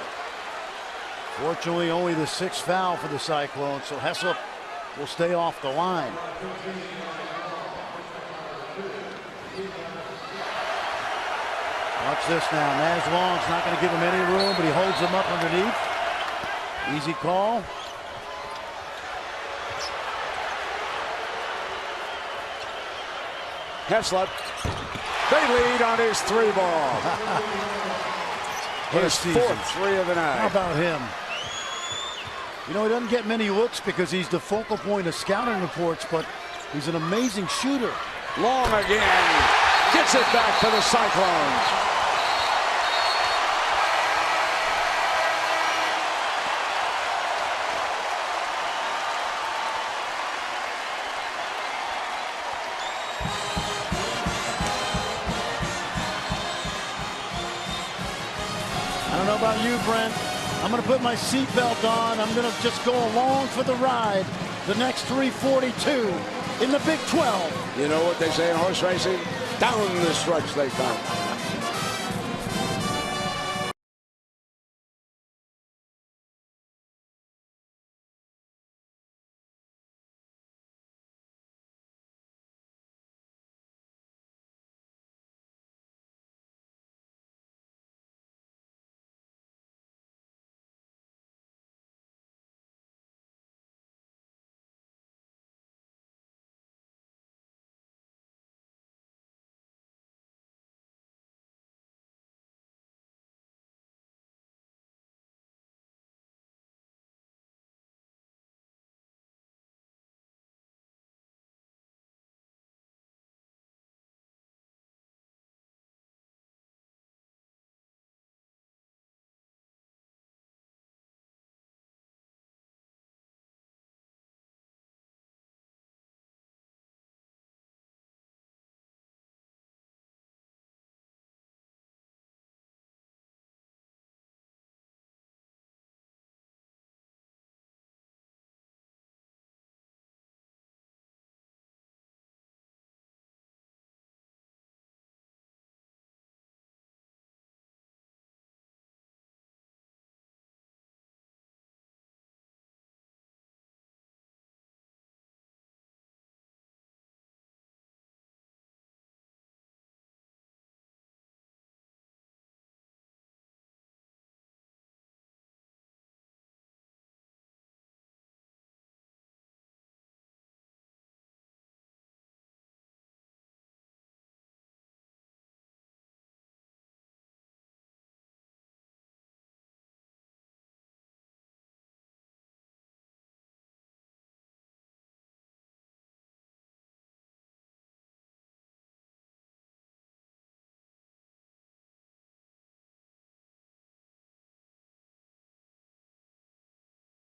Fortunately, only the 6th foul for the Cyclones, so Hessel will stay off the line. Watch this now. Naz Long's not going to give him any room, but he holds him up underneath. Easy call. Heslop, they lead on his 3 ball. His 4th 3 of the night. How about him? You know, he doesn't get many looks because he's the focal point of scouting reports, but he's an amazing shooter. Long again. Gets it back for the Cyclones. I don't know about you, Brent. I'm going to put my seatbelt on. I'm going to just go along for the ride. The next 3:42 in the Big 12. You know what they say in horse racing? Down the stretch they come.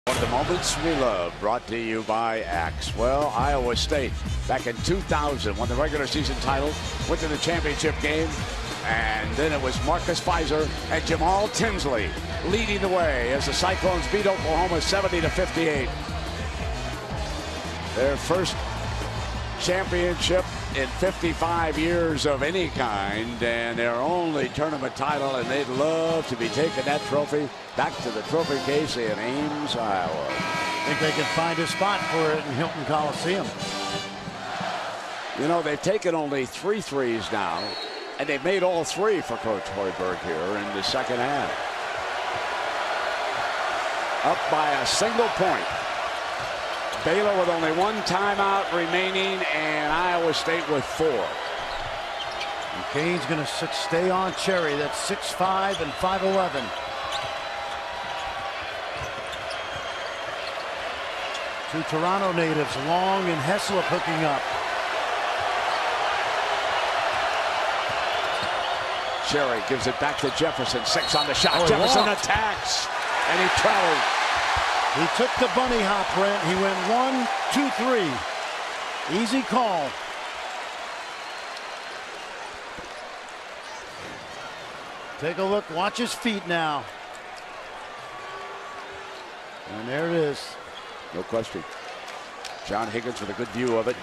One of the moments we love, brought to you by Axe. Well, Iowa State, back in 2000, won the regular season title, went to the championship game, and then it was Marcus Fizer and Jamal Tinsley leading the way as the Cyclones beat Oklahoma 70-58. Their first championship in 55 years of any kind, and their only tournament title, and they'd love to be taking that trophy back to the trophy case in Ames, Iowa. I think they can find a spot for it in Hilton Coliseum. You know, they've taken only 3 threes now, and they've made all 3 for Coach Hoiberg here in the second half. Up by a single point. Baylor with only 1 timeout remaining, and Iowa State with 4. And Kane's going to stay on Cherry. That's 6'5" and 5'11". Two Toronto natives, Long and Heslop, hooking up. Cherry gives it back to Jefferson. 6 on the shot. Jefferson attacks, and he traveled. He took the bunny hop, Brent. He went 1, 2, 3. Easy call. Take a look. Watch his feet now. And there it is. No question. John Higgins with a good view of it.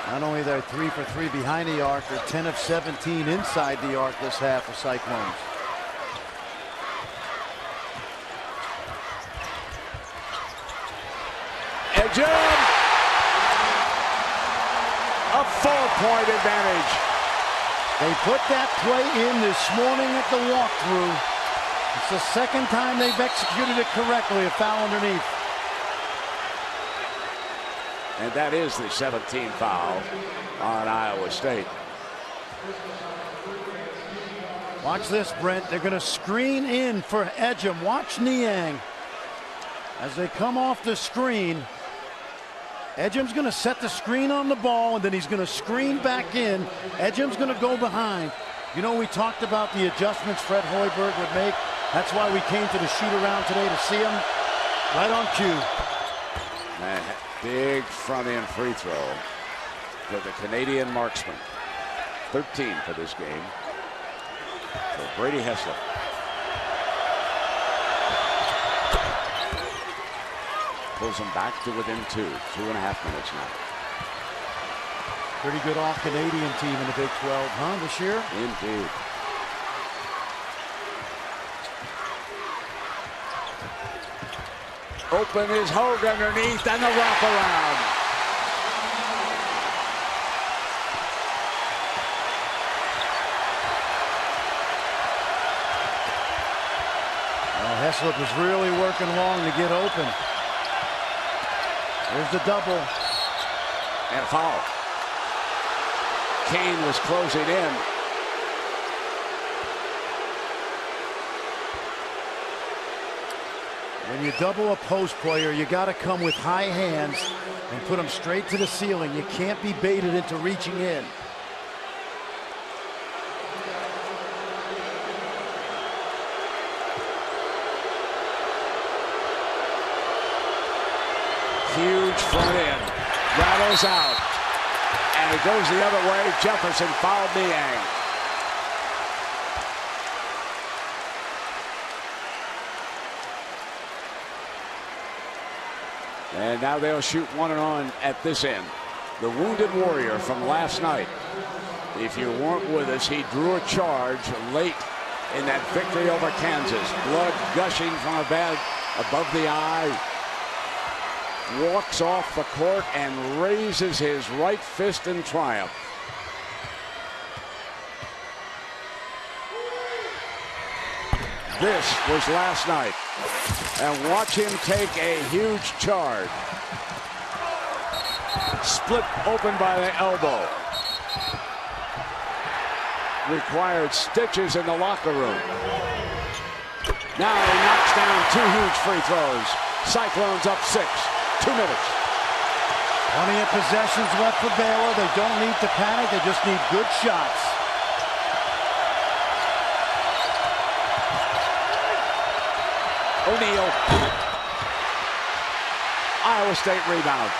Not only they're 3 for 3 behind the arc, they're 10 of 17 inside the arc this half for Cyclones. Edgem! A 4-point advantage. They put that play in this morning at the walkthrough. It's the second time they've executed it correctly, a foul underneath. And that is the 17th foul on Iowa State. Watch this, Brent. They're going to screen in for Edgem. Watch Niang. As they come off the screen, Edgem's going to set the screen on the ball, and then he's going to screen back in. Edgem's going to go behind. You know, we talked about the adjustments Fred Hoiberg would make. That's why we came to the shoot-around today to see him right on cue. Big front-end free throw for the Canadian marksman. 13 for this game for Brady Hessler. Pulls them back to within 2.5 minutes now. Pretty good all-Canadian team in the Big 12, huh, this year? Indeed. Open is Hogue underneath, and the wraparound. Well, Heslop was really working long to get open. There's the double. And a foul. Kane was closing in. When you double a post player, you got to come with high hands and put them straight to the ceiling. You can't be baited into reaching in. Huge front end. Rattles out. And it goes the other way. Jefferson fouled Niang. And now they'll shoot one and on at this end. The Wounded Warrior from last night. If you weren't with us, he drew a charge late in that victory over Kansas. Blood gushing from a bag above the eye. Walks off the court and raises his right fist in triumph. This was last night. And watch him take a huge charge. Split open by the elbow. Required stitches in the locker room. Now he knocks down 2 huge free throws. Cyclones up 6. 2 minutes. Plenty of possessions left for Baylor. They don't need to panic. They just need good shots. O'Neal. Iowa State rebound.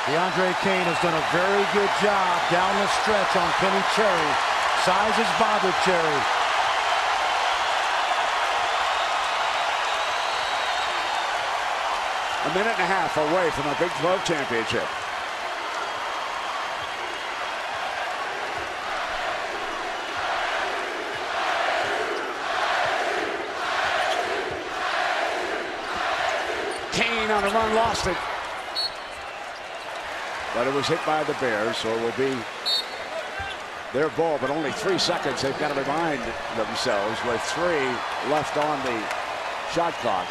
DeAndre Kane has done a very good job down the stretch on Penny Cherry. Size has bothered Cherry. A minute and a half away from a Big 12 championship. Kane on a run, lost it. But it was hit by the Bears, so it will be their ball, but only 3 seconds. They've got to remind themselves with 3 left on the shot clock.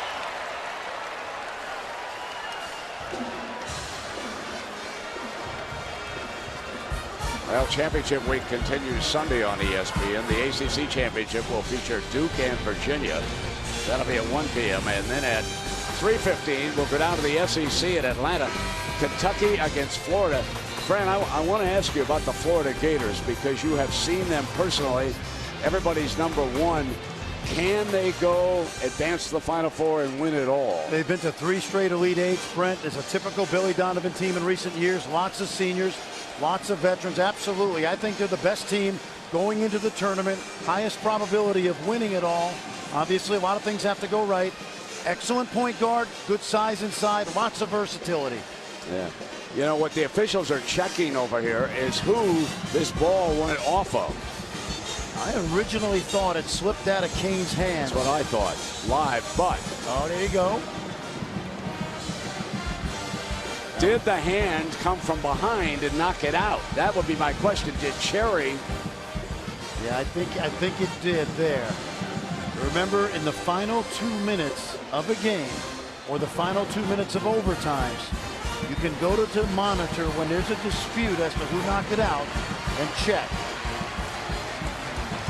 Well, championship week continues Sunday on ESPN. The ACC championship will feature Duke and Virginia. That'll be at 1 p.m. And then at 3:15, we'll go down to the SEC in Atlanta. Kentucky against Florida. Fran, I want to ask you about the Florida Gators because you have seen them personally. Everybody's #1 Can they go advance to the Final Four and win it all? They've been to 3 straight Elite Eights, Brent. It's a typical Billy Donovan team in recent years. Lots of seniors, lots of veterans. Absolutely. I think they're the best team going into the tournament. Highest probability of winning it all. Obviously, a lot of things have to go right. Excellent point guard, good size inside, lots of versatility. Yeah. You know what the officials are checking over here is who this ball went off of. I originally thought it slipped out of Kane's hands. That's what I thought, live, but. Oh, there you go. Did the hand come from behind and knock it out? That would be my question. Did Cherry? Yeah, I think it did there. Remember, in the final 2 minutes of a game, or the final 2 minutes of overtimes, you can go to monitor when there's a dispute as to who knocked it out and check.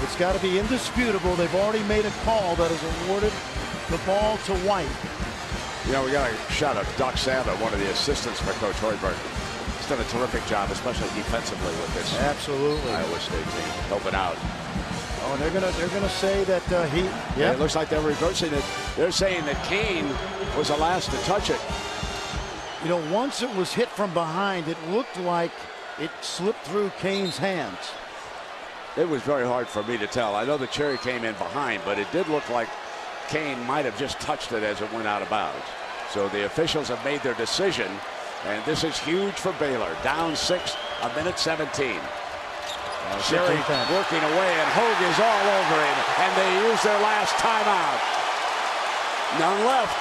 It's got to be indisputable. They've already made a call that has awarded the ball to White. You know, we got a shot of Doc Sandler, one of the assistants for Coach Hoiberg. He's done a terrific job, especially defensively with this. Absolutely. Iowa State team helping out. Oh, and they're gonna say that he. Yeah, it looks like they're reversing it. They're saying that Kane was the last to touch it. You know, once it was hit from behind, it looked like it slipped through Kane's hands. It was very hard for me to tell. I know the Cherry came in behind, but it did look like Kane might have just touched it as it went out of bounds. So the officials have made their decision, and this is huge for Baylor. Down 6, a minute 17. Cherry working away, and Hogue is all over him, and they use their last timeout. None left.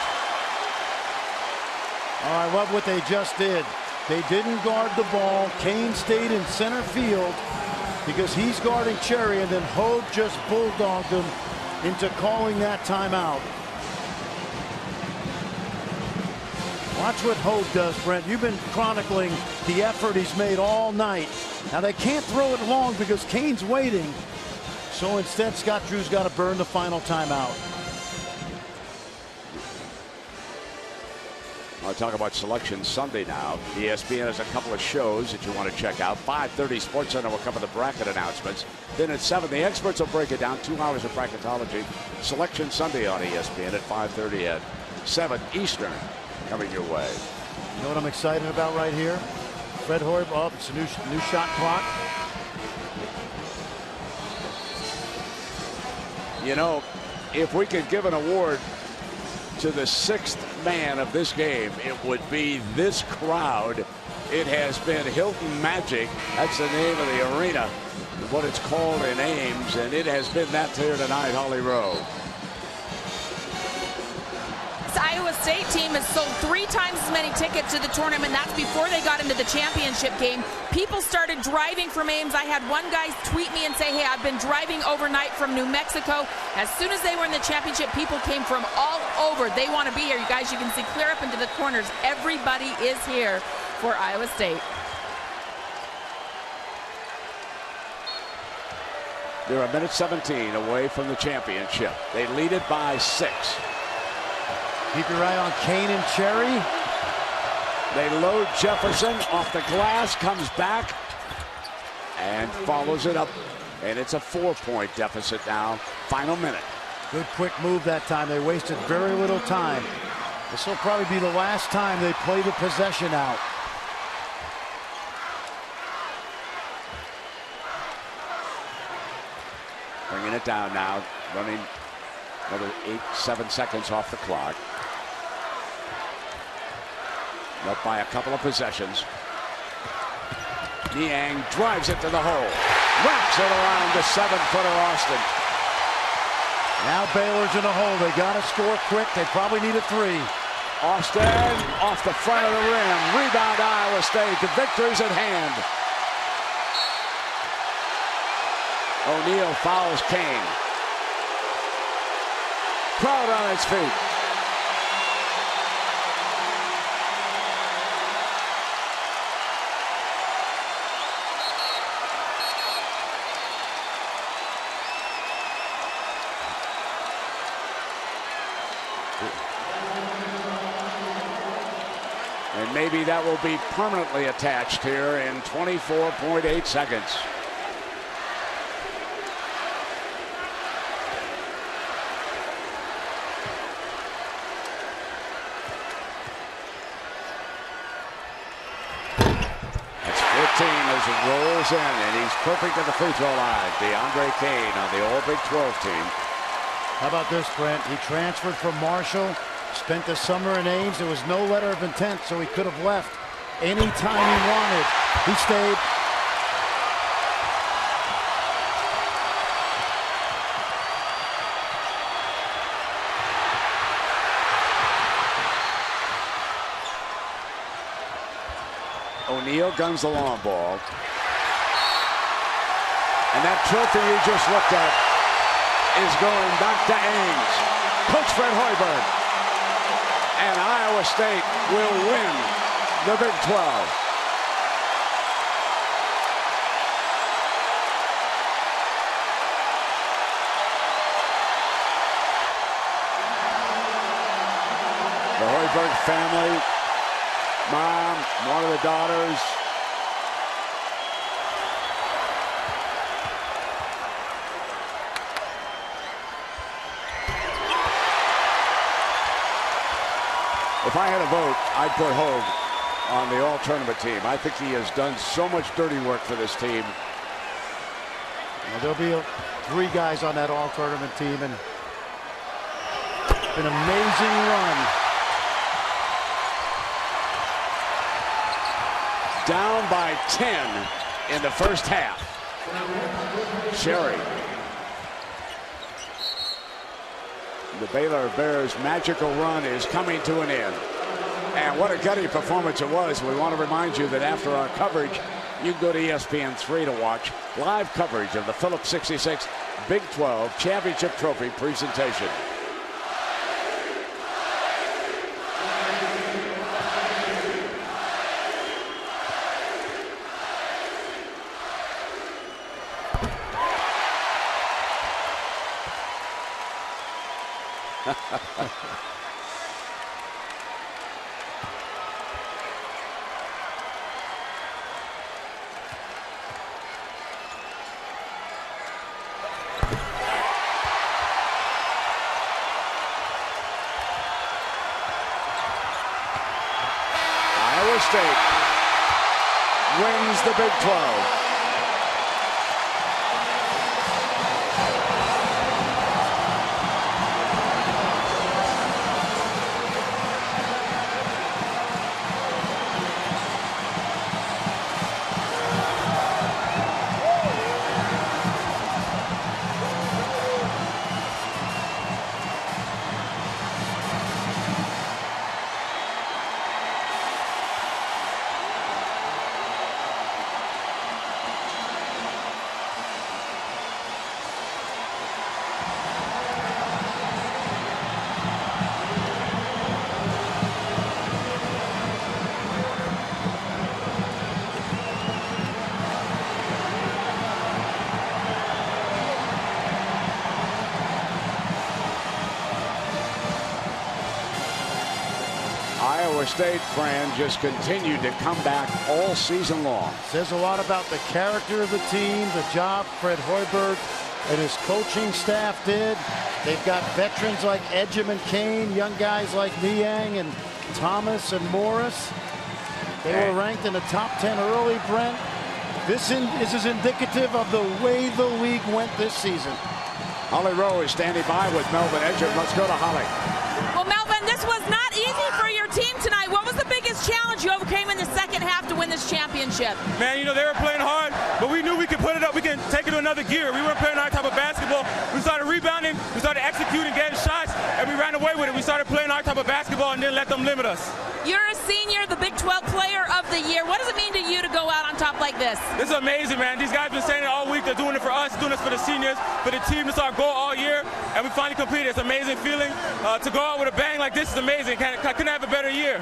Oh, I love what they just did. They didn't guard the ball. Kane stayed in center field because he's guarding Cherry, and then Hogue just bulldogged him into calling that timeout. Watch what Hogue does, Brent. You've been chronicling the effort he's made all night. Now they can't throw it long because Kane's waiting. So instead, Scott Drew's got to burn the final timeout. I'll talk about Selection Sunday now. ESPN has a couple of shows that you want to check out. 5:30 SportsCenter will cover the bracket announcements. Then at 7, the experts will break it down. 2 hours of bracketology. Selection Sunday on ESPN at 5:30 at 7 Eastern. Coming your way. You know what I'm excited about right here? Fred Hoiberg, oh, it's a new shot clock. You know, if we could give an award to the 6th man of this game, it would be this crowd. It has been Hilton Magic. That's the name of the arena, what it's called in Ames, and it has been that here tonight, Holly Rowe. This Iowa State team has sold 3 times as many tickets to the tournament. That's before they got into the championship game. People started driving from Ames. I had one guy tweet me and say, hey, I've been driving overnight from New Mexico. As soon as they were in the championship, people came from all over. They want to be here. You guys, you can see clear up into the corners. Everybody is here for Iowa State. They're a minute 17 away from the championship. They lead it by 6. Keep your eye on Kane and Cherry. They load Jefferson off the glass, comes back, and follows it up. And it's a 4-point deficit now. Final minute. Good quick move that time. They wasted very little time. This will probably be the last time they play the possession out. Bringing it down now. Running another 7 seconds off the clock. Up by a couple of possessions. Niang drives it to the hole. Wraps it around the 7-footer Austin. Now Baylor's in the hole. They got to score quick. They probably need a 3. Austin off the front of the rim. Rebound Iowa State. The victory's at hand. O'Neal fouls Kane. Crowd on its feet. And maybe that will be permanently attached here in 24.8 seconds. rolls in, and he's perfect at the free throw line. DeAndre Kane on the All Big 12 team. How about this, Brent? He transferred from Marshall, spent the summer in Ames. There was no letter of intent, so he could have left anytime he wanted. He stayed. O'Neal guns the long ball. And that trophy you just looked at is going back to Ames. Coach Fred Hoiberg. And Iowa State will win the Big 12. The Hoiberg family, mom, one of the daughters. If I had a vote, I'd put Hogue on the all-tournament team. I think he has done so much dirty work for this team. Well, there'll be 3 guys on that all-tournament team, and an amazing run. Down by 10 in the first half. Sherry. The Baylor Bears' magical run is coming to an end. And what a gutty performance it was. We want to remind you that after our coverage, you can go to ESPN3 to watch live coverage of the Phillips 66 Big 12 Championship Trophy presentation. Iowa State wins the Big 12. Iowa State, Fran, just continued to come back all season long. Says a lot about the character of the team, the job Fred Hoiberg and his coaching staff did. They've got veterans like Edgem and Kane, young guys like Niang and Thomas and Morris. They were ranked in the top 10 early, Brent. This is indicative of the way the league went this season. Holly Rowe is standing by with Melvin Edgem. Let's go to Holly. Well, Melvin, this was not easy for your team tonight. What was the biggest challenge you overcame in the second half to win this championship? Man, you know, they were playing hard, but we knew we could put it up. We can take it to another gear. We weren't playing our type of basketball. We started rebounding, we started executing, getting shots, and we ran away with it. We started playing our type of basketball and didn't let them limit us. You're a senior, the Big 12 Player of the Year. What does it mean to you to go out on top like this? This is amazing, man. These guys have been saying it all week. They're doing it for us, doing it for the seniors, for the team. It's our goal all year, and we finally completed. It's an amazing feeling. To go out with a bang like this is amazing. I couldn't have a better year.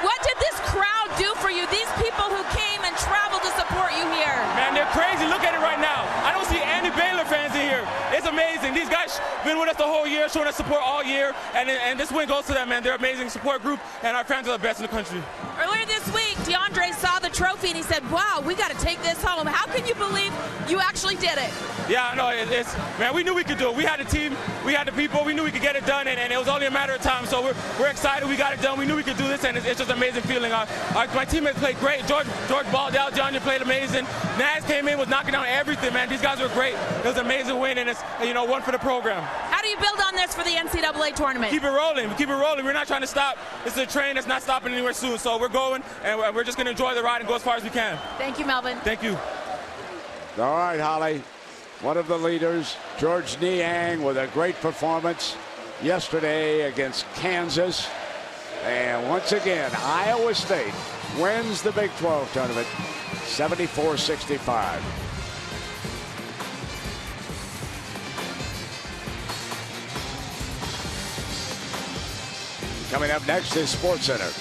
What did this crowd do for you? These people who came and traveled to support you here. Man, they're crazy. Look at it right now. I don't see any Baylor fans in here. It's amazing. These guys been with us the whole year, showing us support all year, and this win goes to them, man. They're an amazing support group, and our fans are the best in the country. Earlier this week, DeAndre saw the trophy, and he said, wow, we got to take this home. How can you believe you actually did it? Yeah, no, man, we knew we could do it. We had the team, we had the people, we knew we could get it done, and it was only a matter of time. So we're excited, we got it done. We knew we could do this, and it's just an amazing feeling. My teammates played great. George balled out, Johnny played amazing. Naz came in, was knocking down everything, man. These guys were great. It was an amazing win, and it's, one for the program. How do you build on this for the NCAA tournament? Keep it rolling. We're not trying to stop. This is a train that's not stopping anywhere soon. So we're going, and we're just going to enjoy the ride and go as far as we can. Thank you, Melvin. Thank you. All right, Holly. One of the leaders, George Niang, with a great performance yesterday against Kansas. And once again, Iowa State wins the Big 12 tournament 74-65. Coming up next is SportsCenter.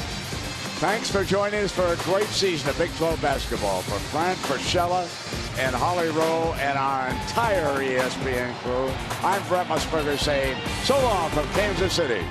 Thanks for joining us for a great season of Big 12 basketball. For Frank, for Shella, and Holly Rowe, and our entire ESPN crew, I'm Brett Musburger saying so long from Kansas City.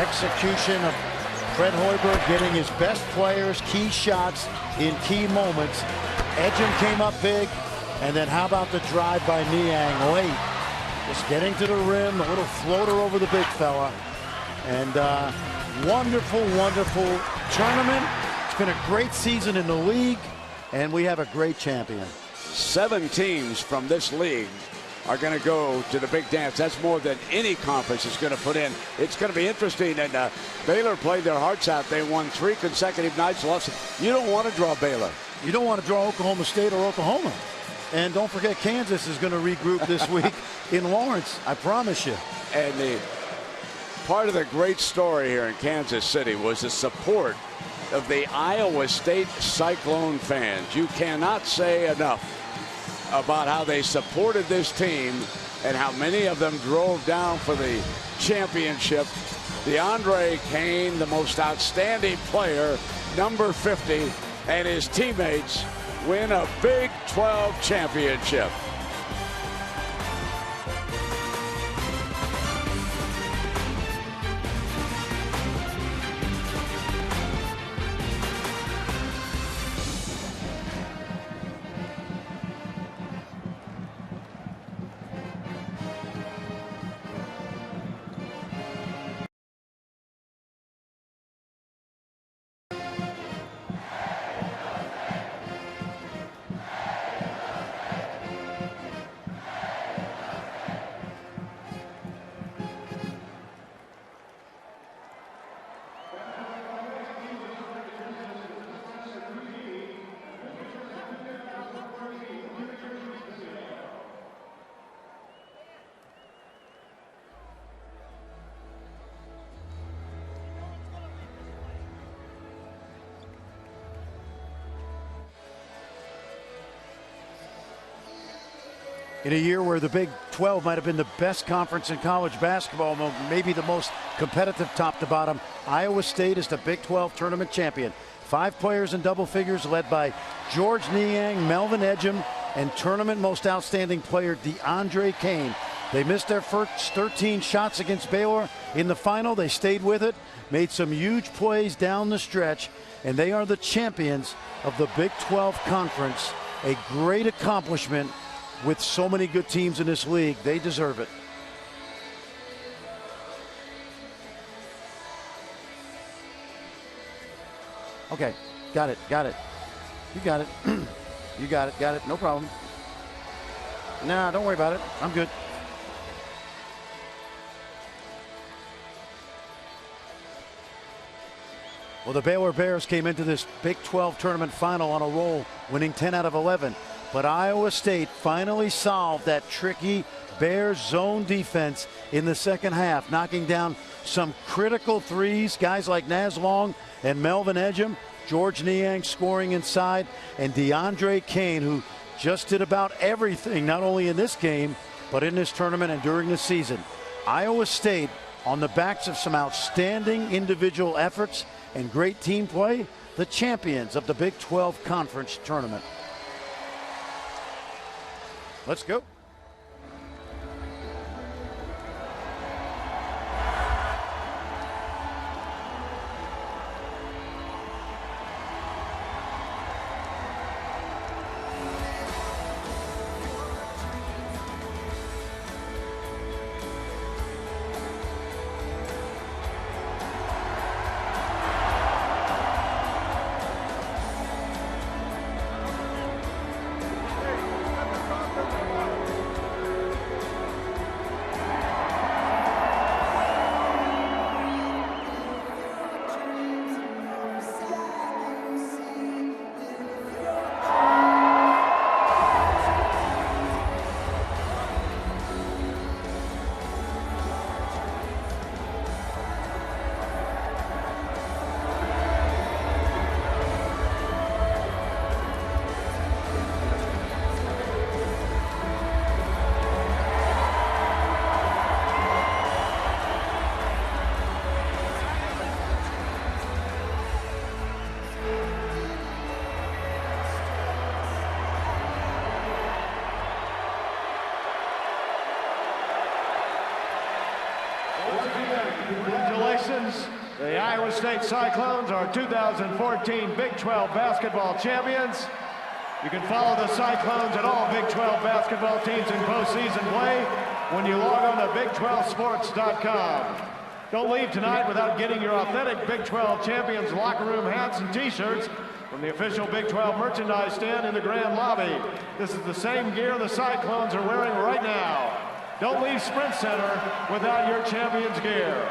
execution of Fred Hoiberg getting his best players, key shots in key moments. Edgem came up big, and then how about the drive by Niang late? Just getting to the rim, a little floater over the big fella. And wonderful, wonderful tournament. It's been a great season in the league, and we have a great champion. 7 teams from this league are going to go to the big dance. That's more than any conference is going to put in. It's going to be interesting. And Baylor played their hearts out. They won 3 consecutive nights. Lost. You don't want to draw Baylor. You don't want to draw Oklahoma State or Oklahoma. And don't forget, Kansas is going to regroup this week in Lawrence. I promise you. And the part of the great story here in Kansas City was the support of the Iowa State Cyclone fans. You cannot say enough about how they supported this team and how many of them drove down for the championship. DeAndre Kane, the most outstanding player, number 50, and his teammates win a Big 12 championship. In a year where the Big 12 might have been the best conference in college basketball, maybe the most competitive top to bottom, Iowa State is the Big 12 tournament champion. 5 players in double figures led by George Niang, Melvin Edgem, and tournament most outstanding player DeAndre Kane. They missed their first 13 shots against Baylor. In the final, they stayed with it, made some huge plays down the stretch, and they are the champions of the Big 12 Conference. A great accomplishment. With so many good teams in this league, they deserve it. Okay, got it. You got it. You got it, no problem. Nah, don't worry about it. I'm good. Well, the Baylor Bears came into this Big 12 tournament final on a roll, winning 10 out of 11. But Iowa State finally solved that tricky Bears zone defense in the second half, knocking down some critical threes. Guys like Naz Long and Melvin Edgem, George Niang scoring inside, and DeAndre Kane, who just did about everything, not only in this game, but in this tournament and during the season. Iowa State, on the backs of some outstanding individual efforts and great team play, the champions of the Big 12 Conference tournament. Let's go. State Cyclones are 2014 Big 12 basketball champions. You can follow the Cyclones and all Big 12 basketball teams in postseason play when you log on to Big12Sports.com. Don't leave tonight without getting your authentic Big 12 champions locker room hats and t-shirts from the official Big 12 merchandise stand in the grand lobby. This is the same gear the Cyclones are wearing right now. Don't leave Sprint Center without your champions gear.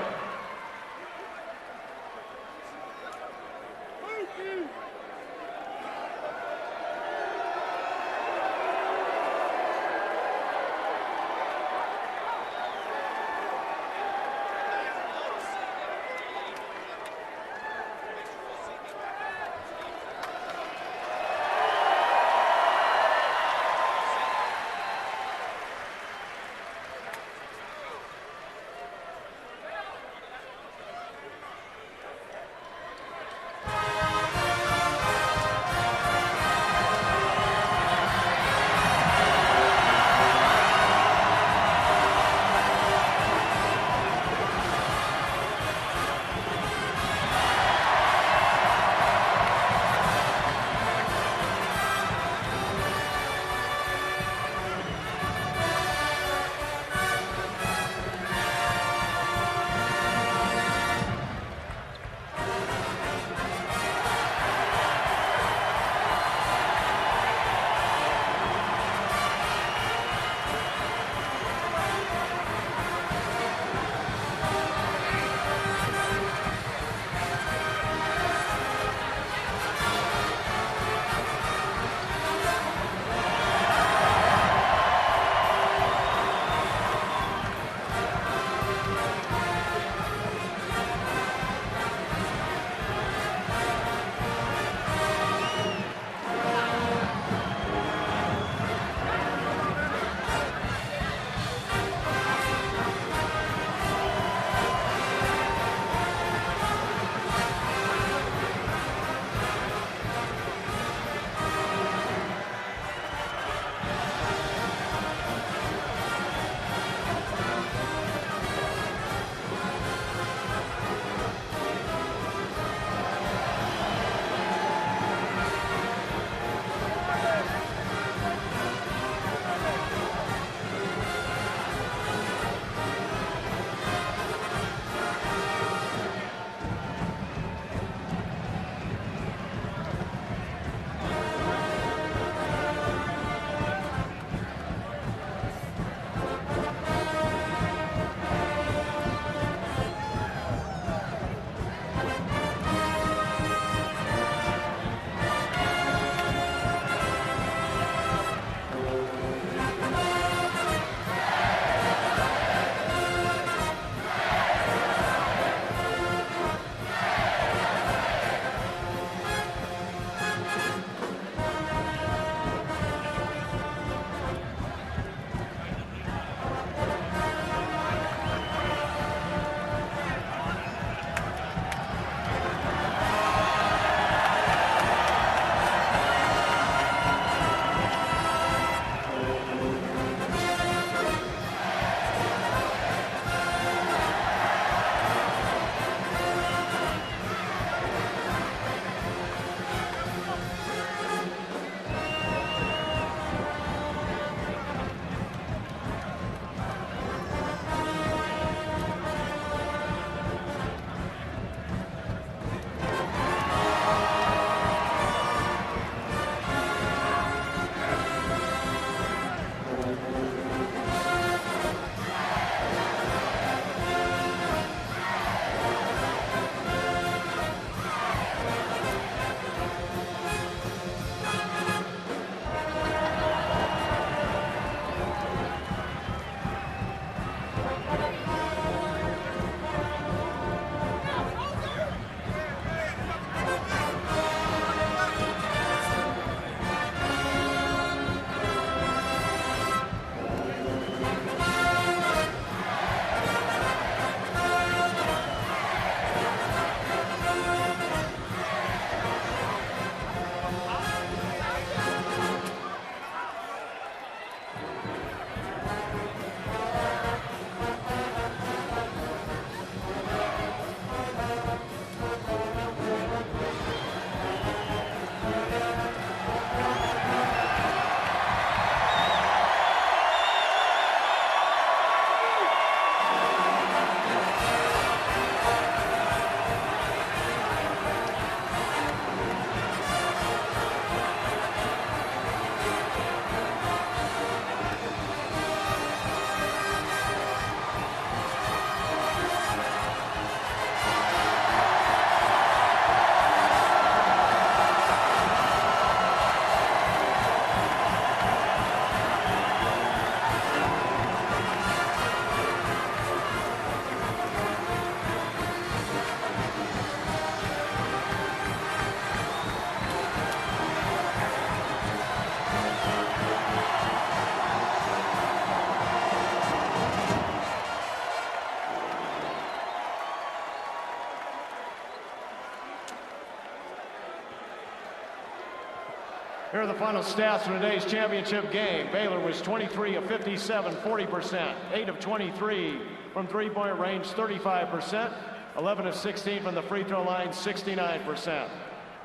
Here are the final stats for today's championship game. Baylor was 23 of 57, 40%. 8 of 23 from three-point range, 35%. 11 of 16 from the free throw line, 69%.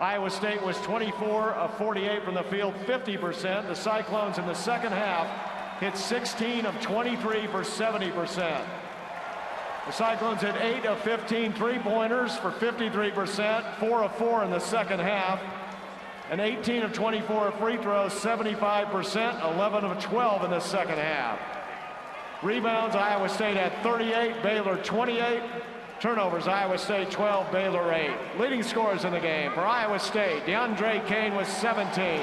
Iowa State was 24 of 48 from the field, 50%. The Cyclones in the second half hit 16 of 23 for 70%. The Cyclones hit 8 of 15 three-pointers for 53%, 4 of 4 in the second half, and 18 of 24 free throws, 75%, 11 of 12 in the second half. Rebounds, Iowa State had 38, Baylor 28. Turnovers, Iowa State 12, Baylor 8. Leading scorers in the game for Iowa State, DeAndre Kane was 17.